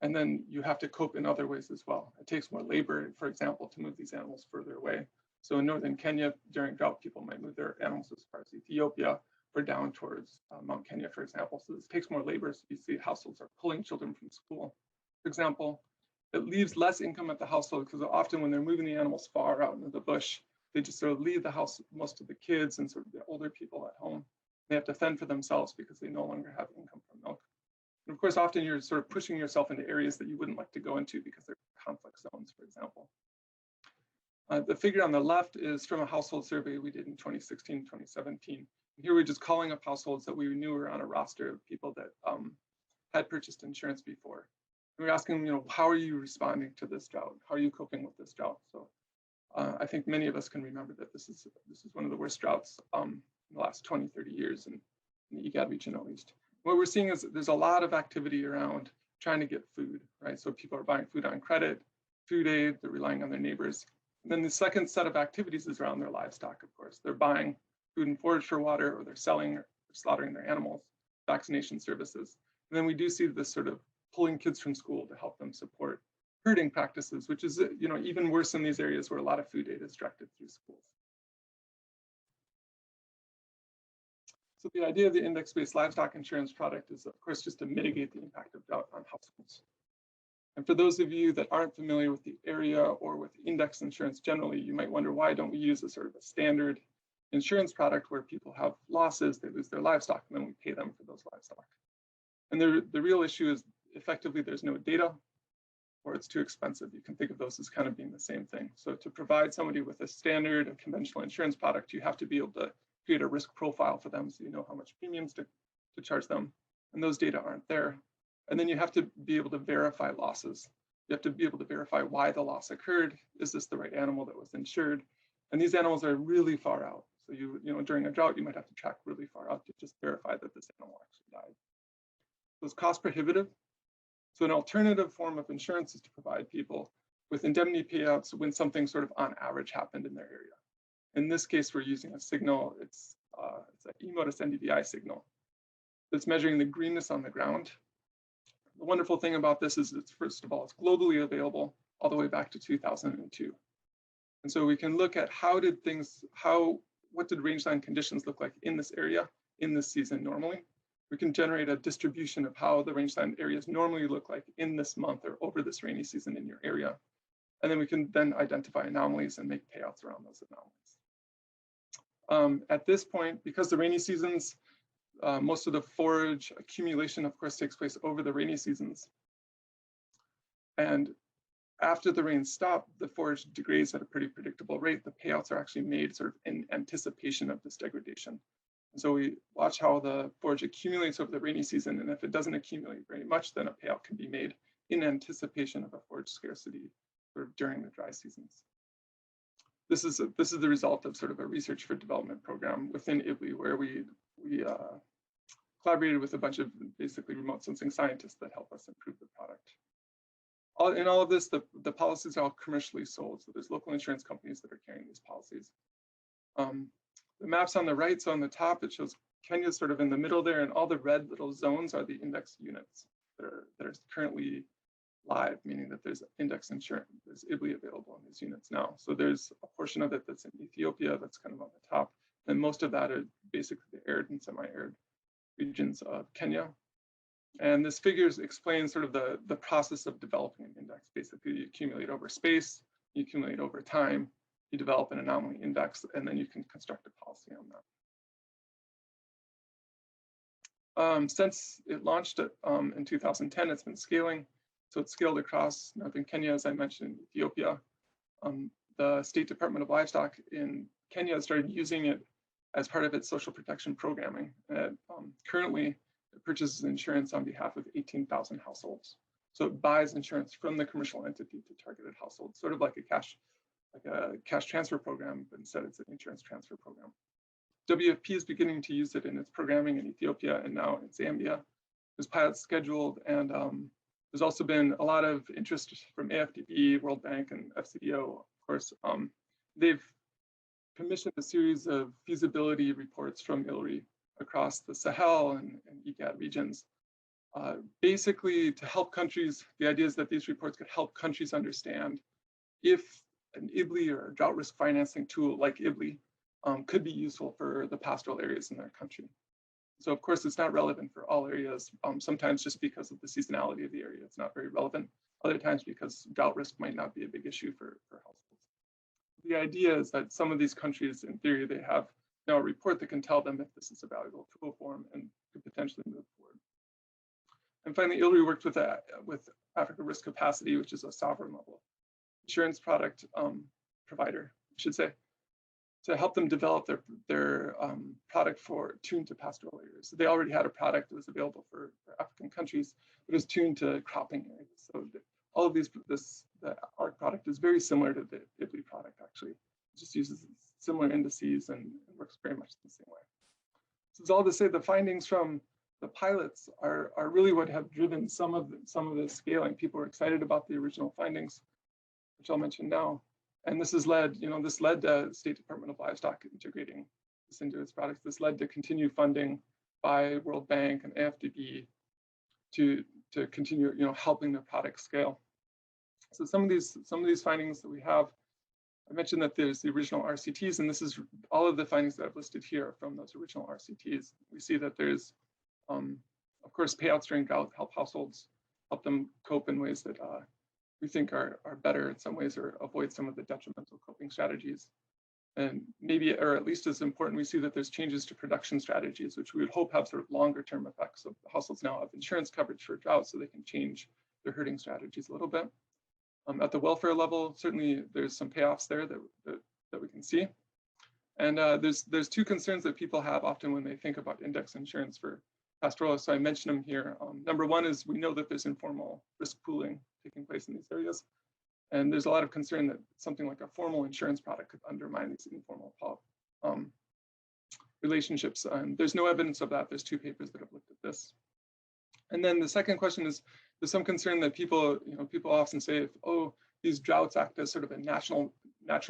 And then you have to cope in other ways as well. It takes more labor, for example, to move these animals further away. So in northern Kenya, during drought, people might move their animals as far as Ethiopia or down towards Mount Kenya, for example. So this takes more labor. So you see households are pulling children from school, for example. It leaves less income at the household because often when they're moving the animals far out into the bush, they just sort of leave the house, most of the kids and sort of the older people at home. They have to fend for themselves because they no longer have income from milk. And of course, often you're sort of pushing yourself into areas that you wouldn't like to go into because they're conflict zones, for example. The figure on the left is from a household survey we did in 2016, 2017. Here we're just calling up households that we knew were on a roster of people that had purchased insurance before. And we're asking them, how are you responding to this drought? How are you coping with this drought? So I think many of us can remember that this is one of the worst droughts in the last 20, 30 years in the ICAE region at least. What we're seeing is that there's a lot of activity around trying to get food, right? So people are buying food on credit, food aid, they're relying on their neighbors. And then the second set of activities is around their livestock, of course. They're buying food and forage for water, or they're selling or slaughtering their animals, vaccination services. And then we do see this sort of pulling kids from school to help them support herding practices, which is even worse in these areas where a lot of food aid is directed through schools. So the idea of the index-based livestock insurance product is, of course, just to mitigate the impact of drought on households. And for those of you that aren't familiar with the area or with index insurance generally, you might wonder, why don't we use a sort of a standard insurance product where people have losses, they lose their livestock, and then we pay them for those livestock? And the real issue is effectively there's no data, or it's too expensive. You can think of those as kind of being the same thing. So to provide somebody with a standard and conventional insurance product, you have to be able to create a risk profile for them so you know how much premiums to charge them. And those data aren't there. And then you have to be able to verify losses. You have to be able to verify why the loss occurred. Is this the right animal that was insured? And these animals are really far out. So during a drought, you might have to track really far out to just verify that this animal actually died. So it's cost prohibitive. So an alternative form of insurance is to provide people with indemnity payouts when something sort of on average happened in their area. In this case, we're using a signal. It's an E-modus NDVI signal that's measuring the greenness on the ground. The wonderful thing about this is it's, first of all, it's globally available all the way back to 2002. And so we can look at what did rangeland conditions look like in this area in this season normally. We can generate a distribution of how the rangeland areas normally look like in this month or over this rainy season in your area. And then we can then identify anomalies and make payouts around those anomalies. At this point, because the rainy seasons, most of the forage accumulation, of course, takes place over the rainy seasons. And after the rains stop, the forage degrades at a pretty predictable rate. The payouts are actually made sort of in anticipation of this degradation. And so we watch how the forage accumulates over the rainy season. And if it doesn't accumulate very much, then a payout can be made in anticipation of a forage scarcity sort of during the dry seasons. This is the result of sort of a research for development program within IBLI, where we collaborated with a bunch of basically remote sensing scientists that help us improve the product. In all of this, the policies are all commercially sold. So there's local insurance companies that are carrying these policies. The maps on the right, so on the top, it shows Kenya sort of in the middle there, and all the red little zones are the index units that are currently live, meaning that there's index insurance, there's IBLI available in these units now. So there's a portion of it that's in Ethiopia that's kind of on the top, and most of that are basically the arid and semi-arid regions of Kenya. And this figures explains sort of the process of developing an index. Basically, you accumulate over space, you accumulate over time, you develop an anomaly index, and then you can construct a policy on that. Since it launched in 2010, it's been scaling. So it's scaled across northern Kenya, as I mentioned, Ethiopia. The State Department of Livestock in Kenya started using it as part of its social protection programming. Currently, it purchases insurance on behalf of 18,000 households. So it buys insurance from the commercial entity to targeted households, sort of like a cash transfer program, but instead it's an insurance transfer program. WFP is beginning to use it in its programming in Ethiopia and now in Zambia. There's pilots scheduled, and there's also been a lot of interest from AFDB, World Bank, and FCDO, of course. They've commissioned a series of feasibility reports from ILRI across the Sahel and ICAE regions, basically to help countries. The idea is that these reports could help countries understand if an IBLI or a drought risk financing tool like IBLI could be useful for the pastoral areas in their country. So of course, it's not relevant for all areas. Sometimes just because of the seasonality of the area, it's not very relevant. Other times because drought risk might not be a big issue for households. The idea is that some of these countries, in theory, they have now a report that can tell them if this is a valuable tool for them and could potentially move forward. And finally, ILRI worked with Africa Risk Capacity, which is a sovereign level insurance product provider, I should say, to help them develop their product tuned to pastoral areas. So they already had a product that was available for African countries, but it was tuned to cropping areas. So all of the ARC product is very similar to the IBLI product, actually. It just uses similar indices and works very much the same way. So it's all to say the findings from the pilots are really what have driven some of the scaling. People are excited about the original findings, which I'll mention now. And this has led, this led to State Department of Livestock integrating this into its products. This led to continued funding by World Bank and AFDB to continue, helping the product scale. So some of these findings that we have, I mentioned that there's the original RCTs, and this is all of the findings that I've listed here from those original RCTs. We see that there's, of course, payouts during drought help households, help them cope in ways that we think are better in some ways, or avoid some of the detrimental coping strategies. And maybe, or at least as important, we see that there's changes to production strategies, which we would hope have sort of longer term effects. So households now have insurance coverage for drought, so they can change their herding strategies a little bit. At the welfare level, certainly there's some payoffs there that we can see. And there's two concerns that people have often when they think about index insurance for pastoralists. So I mentioned them here. Number one is we know that there's informal risk pooling taking place in these areas. And there's a lot of concern that something like a formal insurance product could undermine these informal relationships. And there's no evidence of that. There's two papers that have looked at this. And then the second question is, there's some concern that people often say, oh, these droughts act as sort of a natural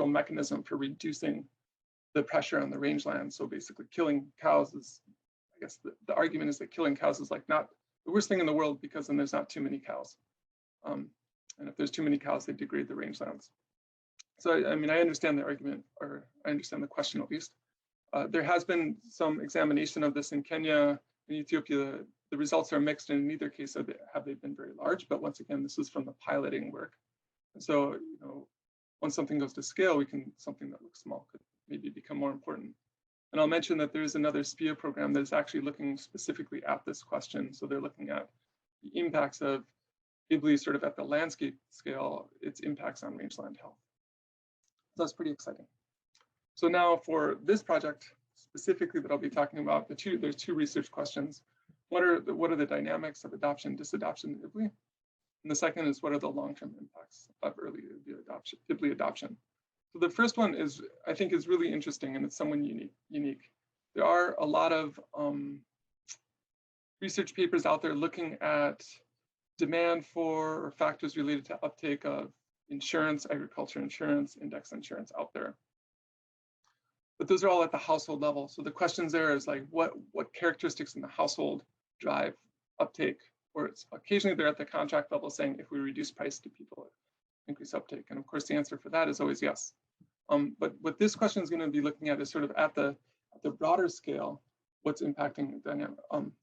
mechanism for reducing the pressure on the rangeland. So basically killing cows is, I guess the argument is that killing cows is like not the worst thing in the world, because then there's not too many cows. And if there's too many cows, they degrade the rangelands. So, I mean, I understand the argument, or I understand the question at least. There has been some examination of this in Kenya and Ethiopia. The results are mixed, and in neither case have they been very large. But once again, this is from the piloting work. And so, once something goes to scale, something that looks small could maybe become more important. And I'll mention that there is another SPIA program that is actually looking specifically at this question. So they're looking at the impacts of IBLI sort of at the landscape scale, its impacts on rangeland health. So that's pretty exciting. So now for this project specifically that I'll be talking about, there's two research questions. What are the dynamics of adoption, disadoption in IBLI? And the second is, what are the long-term impacts of early IBLI adoption? So the first one is, I think, is really interesting, and it's somewhat unique. There are a lot of research papers out there looking at demand for or factors related to uptake of insurance, agriculture insurance, index insurance out there. But those are all at the household level. So the questions there is like, what characteristics in the household drive uptake? Or it's occasionally they're at the contract level saying, if we reduce price to people, increase uptake. And of course, the answer for that is always yes. But what this question is going to be looking at is sort of at the broader scale, what's impacting dynamic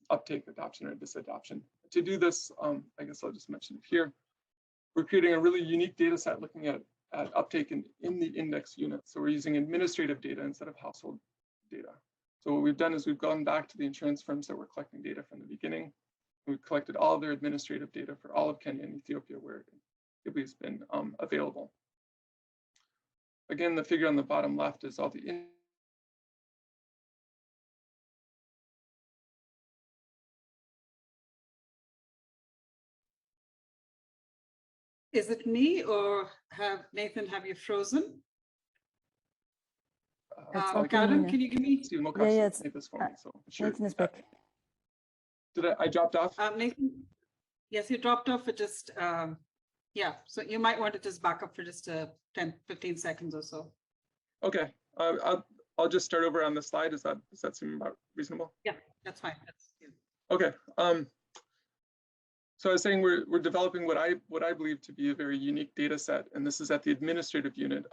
uptake, adoption, or disadoption. To do this, I guess I'll just mention it here. We're creating a really unique data set looking at uptake in the index unit. So we're using administrative data instead of household data. So what we've done is we've gone back to the insurance firms that were collecting data from the beginning. We've collected all of their administrative data for all of Kenya and Ethiopia where IBLI has been available. Again, the figure on the bottom left is all the Is it me, or Nathan, have you frozen? Karen, can you give me? Stephen will Yeah, make this for me. So sure. Nathan is back. Did I dropped off? Nathan, yes, you dropped off for just, yeah, so you might want to just back up for just 10, 15 seconds or so. Okay, I'll just start over on the slide. Does that seem about reasonable? Yeah, that's fine. Yeah. Okay. So I was saying we're developing what I believe to be a very unique data set, and this is at the administrative unit.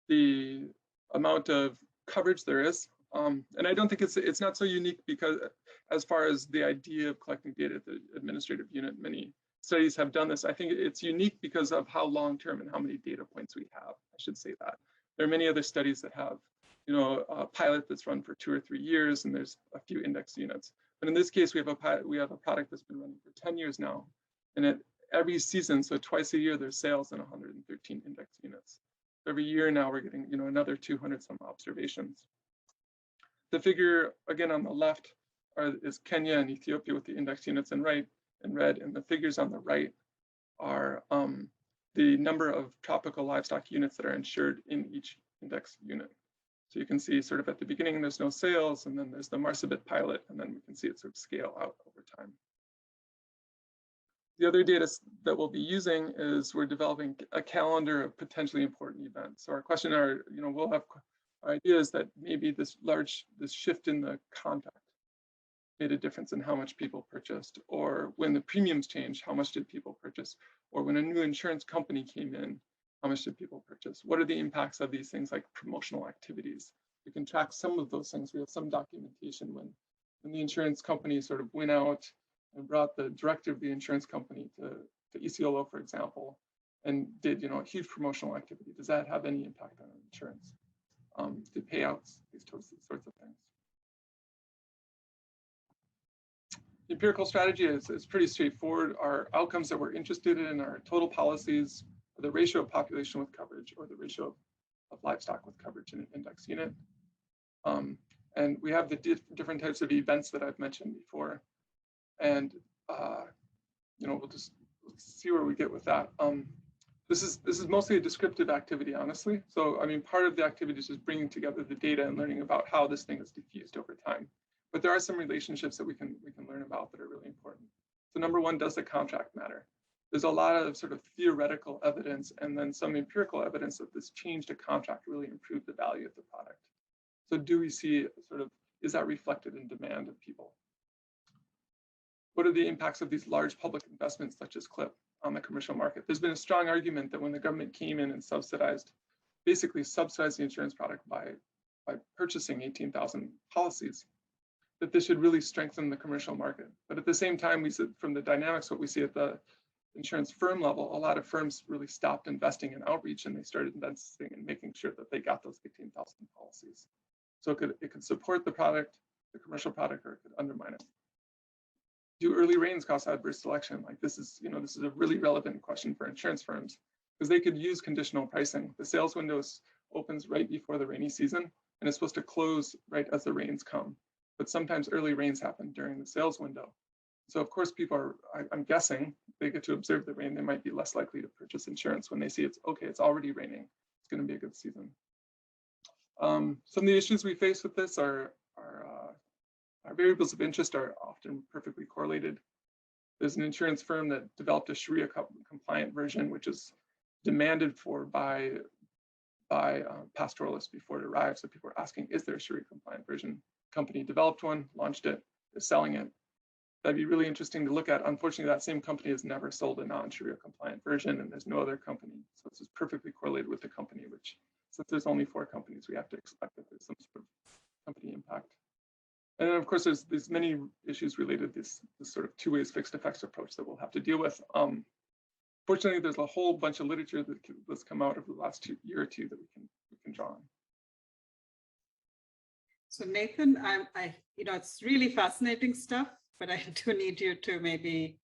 The amount of coverage there is, and I don't think it's not so unique because as far as the idea of collecting data at the administrative unit, many studies have done this. I think it's unique because of how long-term and how many data points we have. I should say that. There are many other studies that have, a pilot that's run for 2 or 3 years, and there's a few index units. But in this case, we have a product that's been running for 10 years now, and at every season, so twice a year, there's sales in 113 index units. Every year now, we're getting another 200 some observations. The figure again on the left is Kenya and Ethiopia with the index units in red, and the figures on the right are the number of tropical livestock units that are insured in each index unit. So you can see sort of at the beginning, there's no sales, and then there's the Marsabit pilot, and then we can see it sort of scale out over time. The other data that we'll be using is we're developing a calendar of potentially important events. So our question we'll have ideas that maybe this shift in the contract made a difference in how much people purchased, or when the premiums changed, how much did people purchase, or when a new insurance company came in, how much did people purchase? What are the impacts of these things like promotional activities? We can track some of those things. We have some documentation when the insurance company sort of went out and brought the director of the insurance company to ECLO, for example, and did a huge promotional activity. Does that have any impact on insurance? The payouts, these sorts of things. The empirical strategy is pretty straightforward. Our outcomes that we're interested in are total policies, the ratio of population with coverage, or the ratio of livestock with coverage in an index unit. And we have the different types of events that I've mentioned before. And we'll just see where we get with that. This is mostly a descriptive activity, honestly. So I mean, part of the activity is just bringing together the data and learning about how this thing is diffused over time. But there are some relationships that we can learn about that are really important. So number one, does the contract matter? There's a lot of sort of theoretical evidence and then some empirical evidence that this change to contract really improved the value of the product. So do we see is that reflected in demand of people? What are the impacts of these large public investments such as CLIP on the commercial market? There's been a strong argument that when the government came in and basically subsidized the insurance product by purchasing 18,000 policies, that this should really strengthen the commercial market. But at the same time, we see from the dynamics, what we see at the insurance firm level, a lot of firms really stopped investing in outreach and they started investing in making sure that they got those 18,000 policies. So it could support the product, the commercial product, or it could undermine it. Do early rains cause adverse selection? Like this is a really relevant question for insurance firms because they could use conditional pricing. The sales window opens right before the rainy season and it's supposed to close right as the rains come. But sometimes early rains happen during the sales window. So of course people are, I'm guessing, they get to observe the rain, they might be less likely to purchase insurance when they see it's already raining, it's gonna be a good season. Some of the issues we face with this are our variables of interest are often perfectly correlated. There's an insurance firm that developed a Sharia compliant version, which is demanded for by pastoralists before it arrives. So people are asking, is there a Sharia compliant version? Company developed one, launched it, is selling it. That'd be really interesting to look at. Unfortunately, that same company has never sold a non-Sharia compliant version and there's no other company. So this is perfectly correlated with the company, which since there's only 4 companies, we have to expect that there's some sort of company impact. And then of course, there's many issues related to this sort of 2 ways fixed effects approach that we'll have to deal with. Fortunately, there's a whole bunch of literature that's come out over the last year or two that we can draw on. So Nathan, it's really fascinating stuff, but I do need you to maybe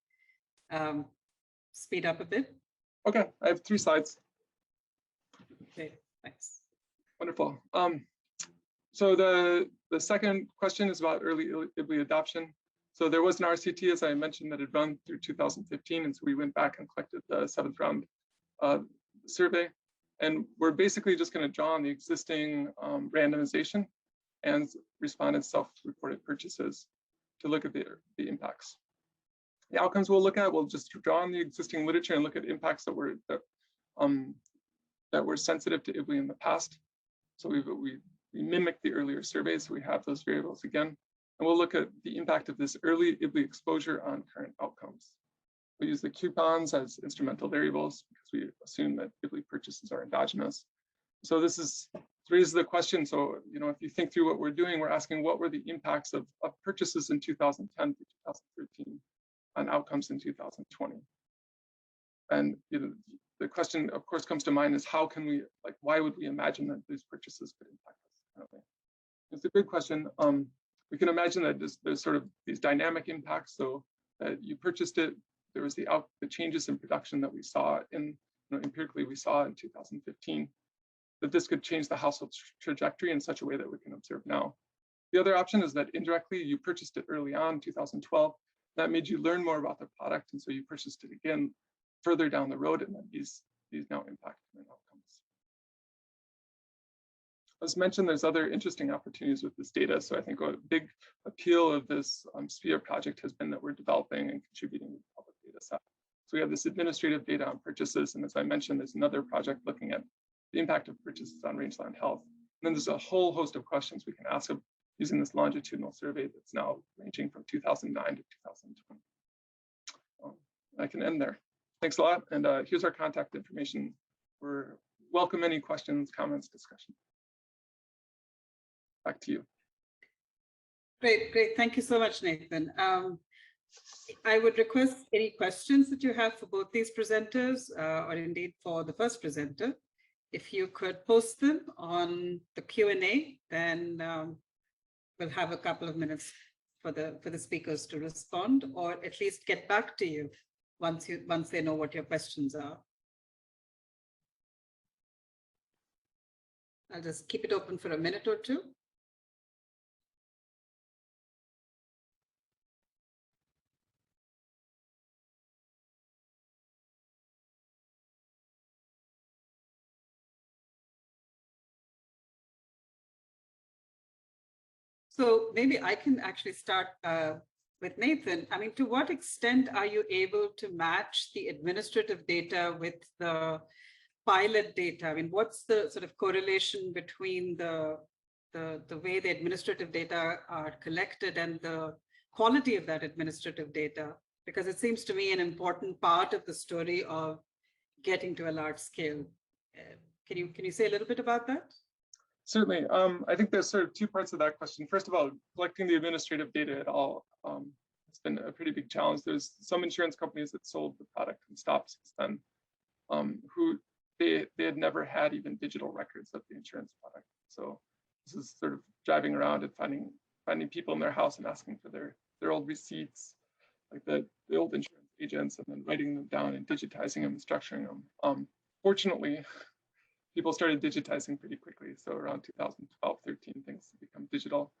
speed up a bit. Okay, I have 3 slides. Okay, thanks. Wonderful. So the second question is about early IBLI adoption. So there was an RCT, as I mentioned, that had run through 2015, and so we went back and collected the 7th round survey. And we're basically just going to draw on the existing randomization and respondents' self-reported purchases to look at the impacts. The outcomes we'll look at, we'll just draw on the existing literature and look at impacts that were sensitive to IBLI in the past. So we mimic the earlier surveys, so we have those variables again. And we'll look at the impact of this early IBLI exposure on current outcomes. We use the coupons as instrumental variables because we assume that IBLI purchases are endogenous. So this raises the question. So, if you think through what we're doing, we're asking what were the impacts of purchases in 2010 to 2013 on outcomes in 2020. And the question, of course, comes to mind is how can we, why would we imagine that these purchases could impact us? It's a good question. We can imagine that there's sort of these dynamic impacts. So that you purchased it, there was the changes in production that we saw empirically we saw in 2015, that this could change the household trajectory in such a way that we can observe now. The other option is that indirectly you purchased it early on, 2012, that made you learn more about the product, and so you purchased it again further down the road, and then these now impact outcomes. As mentioned, there's other interesting opportunities with this data. So I think a big appeal of this SPIA project has been that we're developing and contributing to the public data set. So we have this administrative data on purchases, and as I mentioned, there's another project looking at the impact of purchases on rangeland health. And then there's a whole host of questions we can ask of using this longitudinal survey that's now ranging from 2009 to 2020. I can end there. Thanks a lot, and here's our contact information. We're welcome any questions, comments, discussion. Back to you. Great. Thank you so much, Nathan. I would request any questions that you have for both these presenters, or indeed for the first presenter. If you could post them on the Q&A, then we'll have a couple of minutes for the speakers to respond, or at least get back to you once they know what your questions are. I'll just keep it open for a minute or two. So maybe I can actually start with Nathan. I mean, to what extent are you able to match the administrative data with the pilot data? I mean, what's the sort of correlation between the way the administrative data are collected and the quality of that administrative data? Because it seems to me an important part of the story of getting to a large scale. Can you say a little bit about that? Certainly. I think there's sort of two parts of that question. First of all, collecting the administrative data at all, it's been a pretty big challenge. There's some insurance companies that sold the product and stopped since then, who they had never had even digital records of the insurance product. So this is sort of driving around and finding people in their house and asking for their old receipts, like the old insurance agents, and then writing them down and digitizing them and structuring them. Fortunately, people started digitizing pretty quickly. So around 2012, 13, things become digital.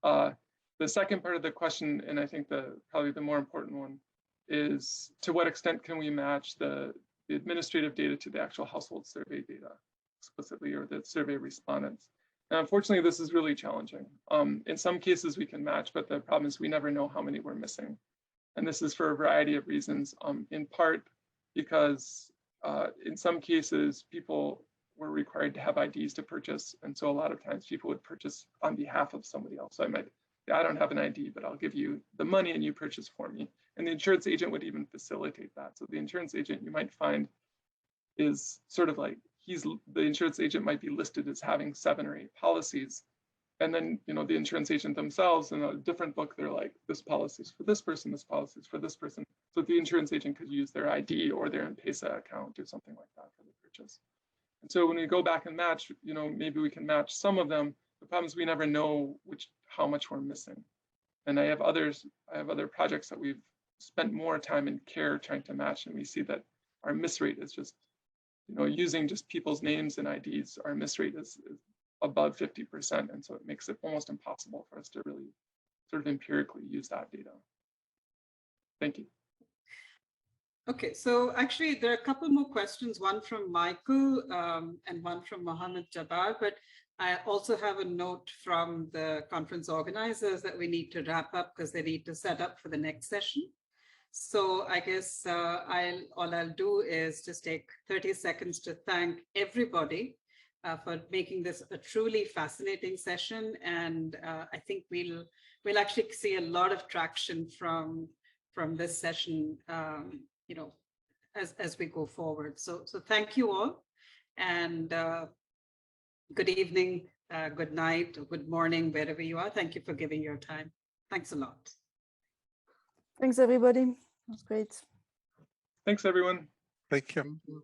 The second part of the question, and I think probably the more important one, is to what extent can we match the administrative data to the actual household survey data explicitly, or the survey respondents? And unfortunately, this is really challenging. In some cases we can match, but the problem is we never know how many we're missing. And this is for a variety of reasons, in part because in some cases people were required to have IDs to purchase. And so a lot of times people would purchase on behalf of somebody else. So I don't have an ID, but I'll give you the money and you purchase for me. And the insurance agent would even facilitate that. So the insurance agent you might find is sort of like, the insurance agent might be listed as having 7 or 8 policies. And then, the insurance agent themselves in a different book, they're like, this policy is for this person, this policy is for this person. So the insurance agent could use their ID or their M-Pesa account or something like that for the purchase. And so when we go back and match, maybe we can match some of them. The problem is we never know how much we're missing. And I have other projects that we've spent more time and care trying to match, and we see that our miss rate is just, using just people's names and IDs, our miss rate is above 50%. And so it makes it almost impossible for us to really sort of empirically use that data. Thank you. Okay, so actually there are a couple more questions, one from Michael and one from Mohammed Jabbar, but I also have a note from the conference organizers that we need to wrap up because they need to set up for the next session. So I guess all I'll do is just take 30 seconds to thank everybody for making this a truly fascinating session. And I think we'll actually see a lot of traction from this session, you know, as we go forward. So thank you all, and good evening, good night, or good morning, wherever you are. Thank you for giving your time. Thanks a lot. Thanks, everybody. That's great. Thanks, everyone. Thank you. Thank you.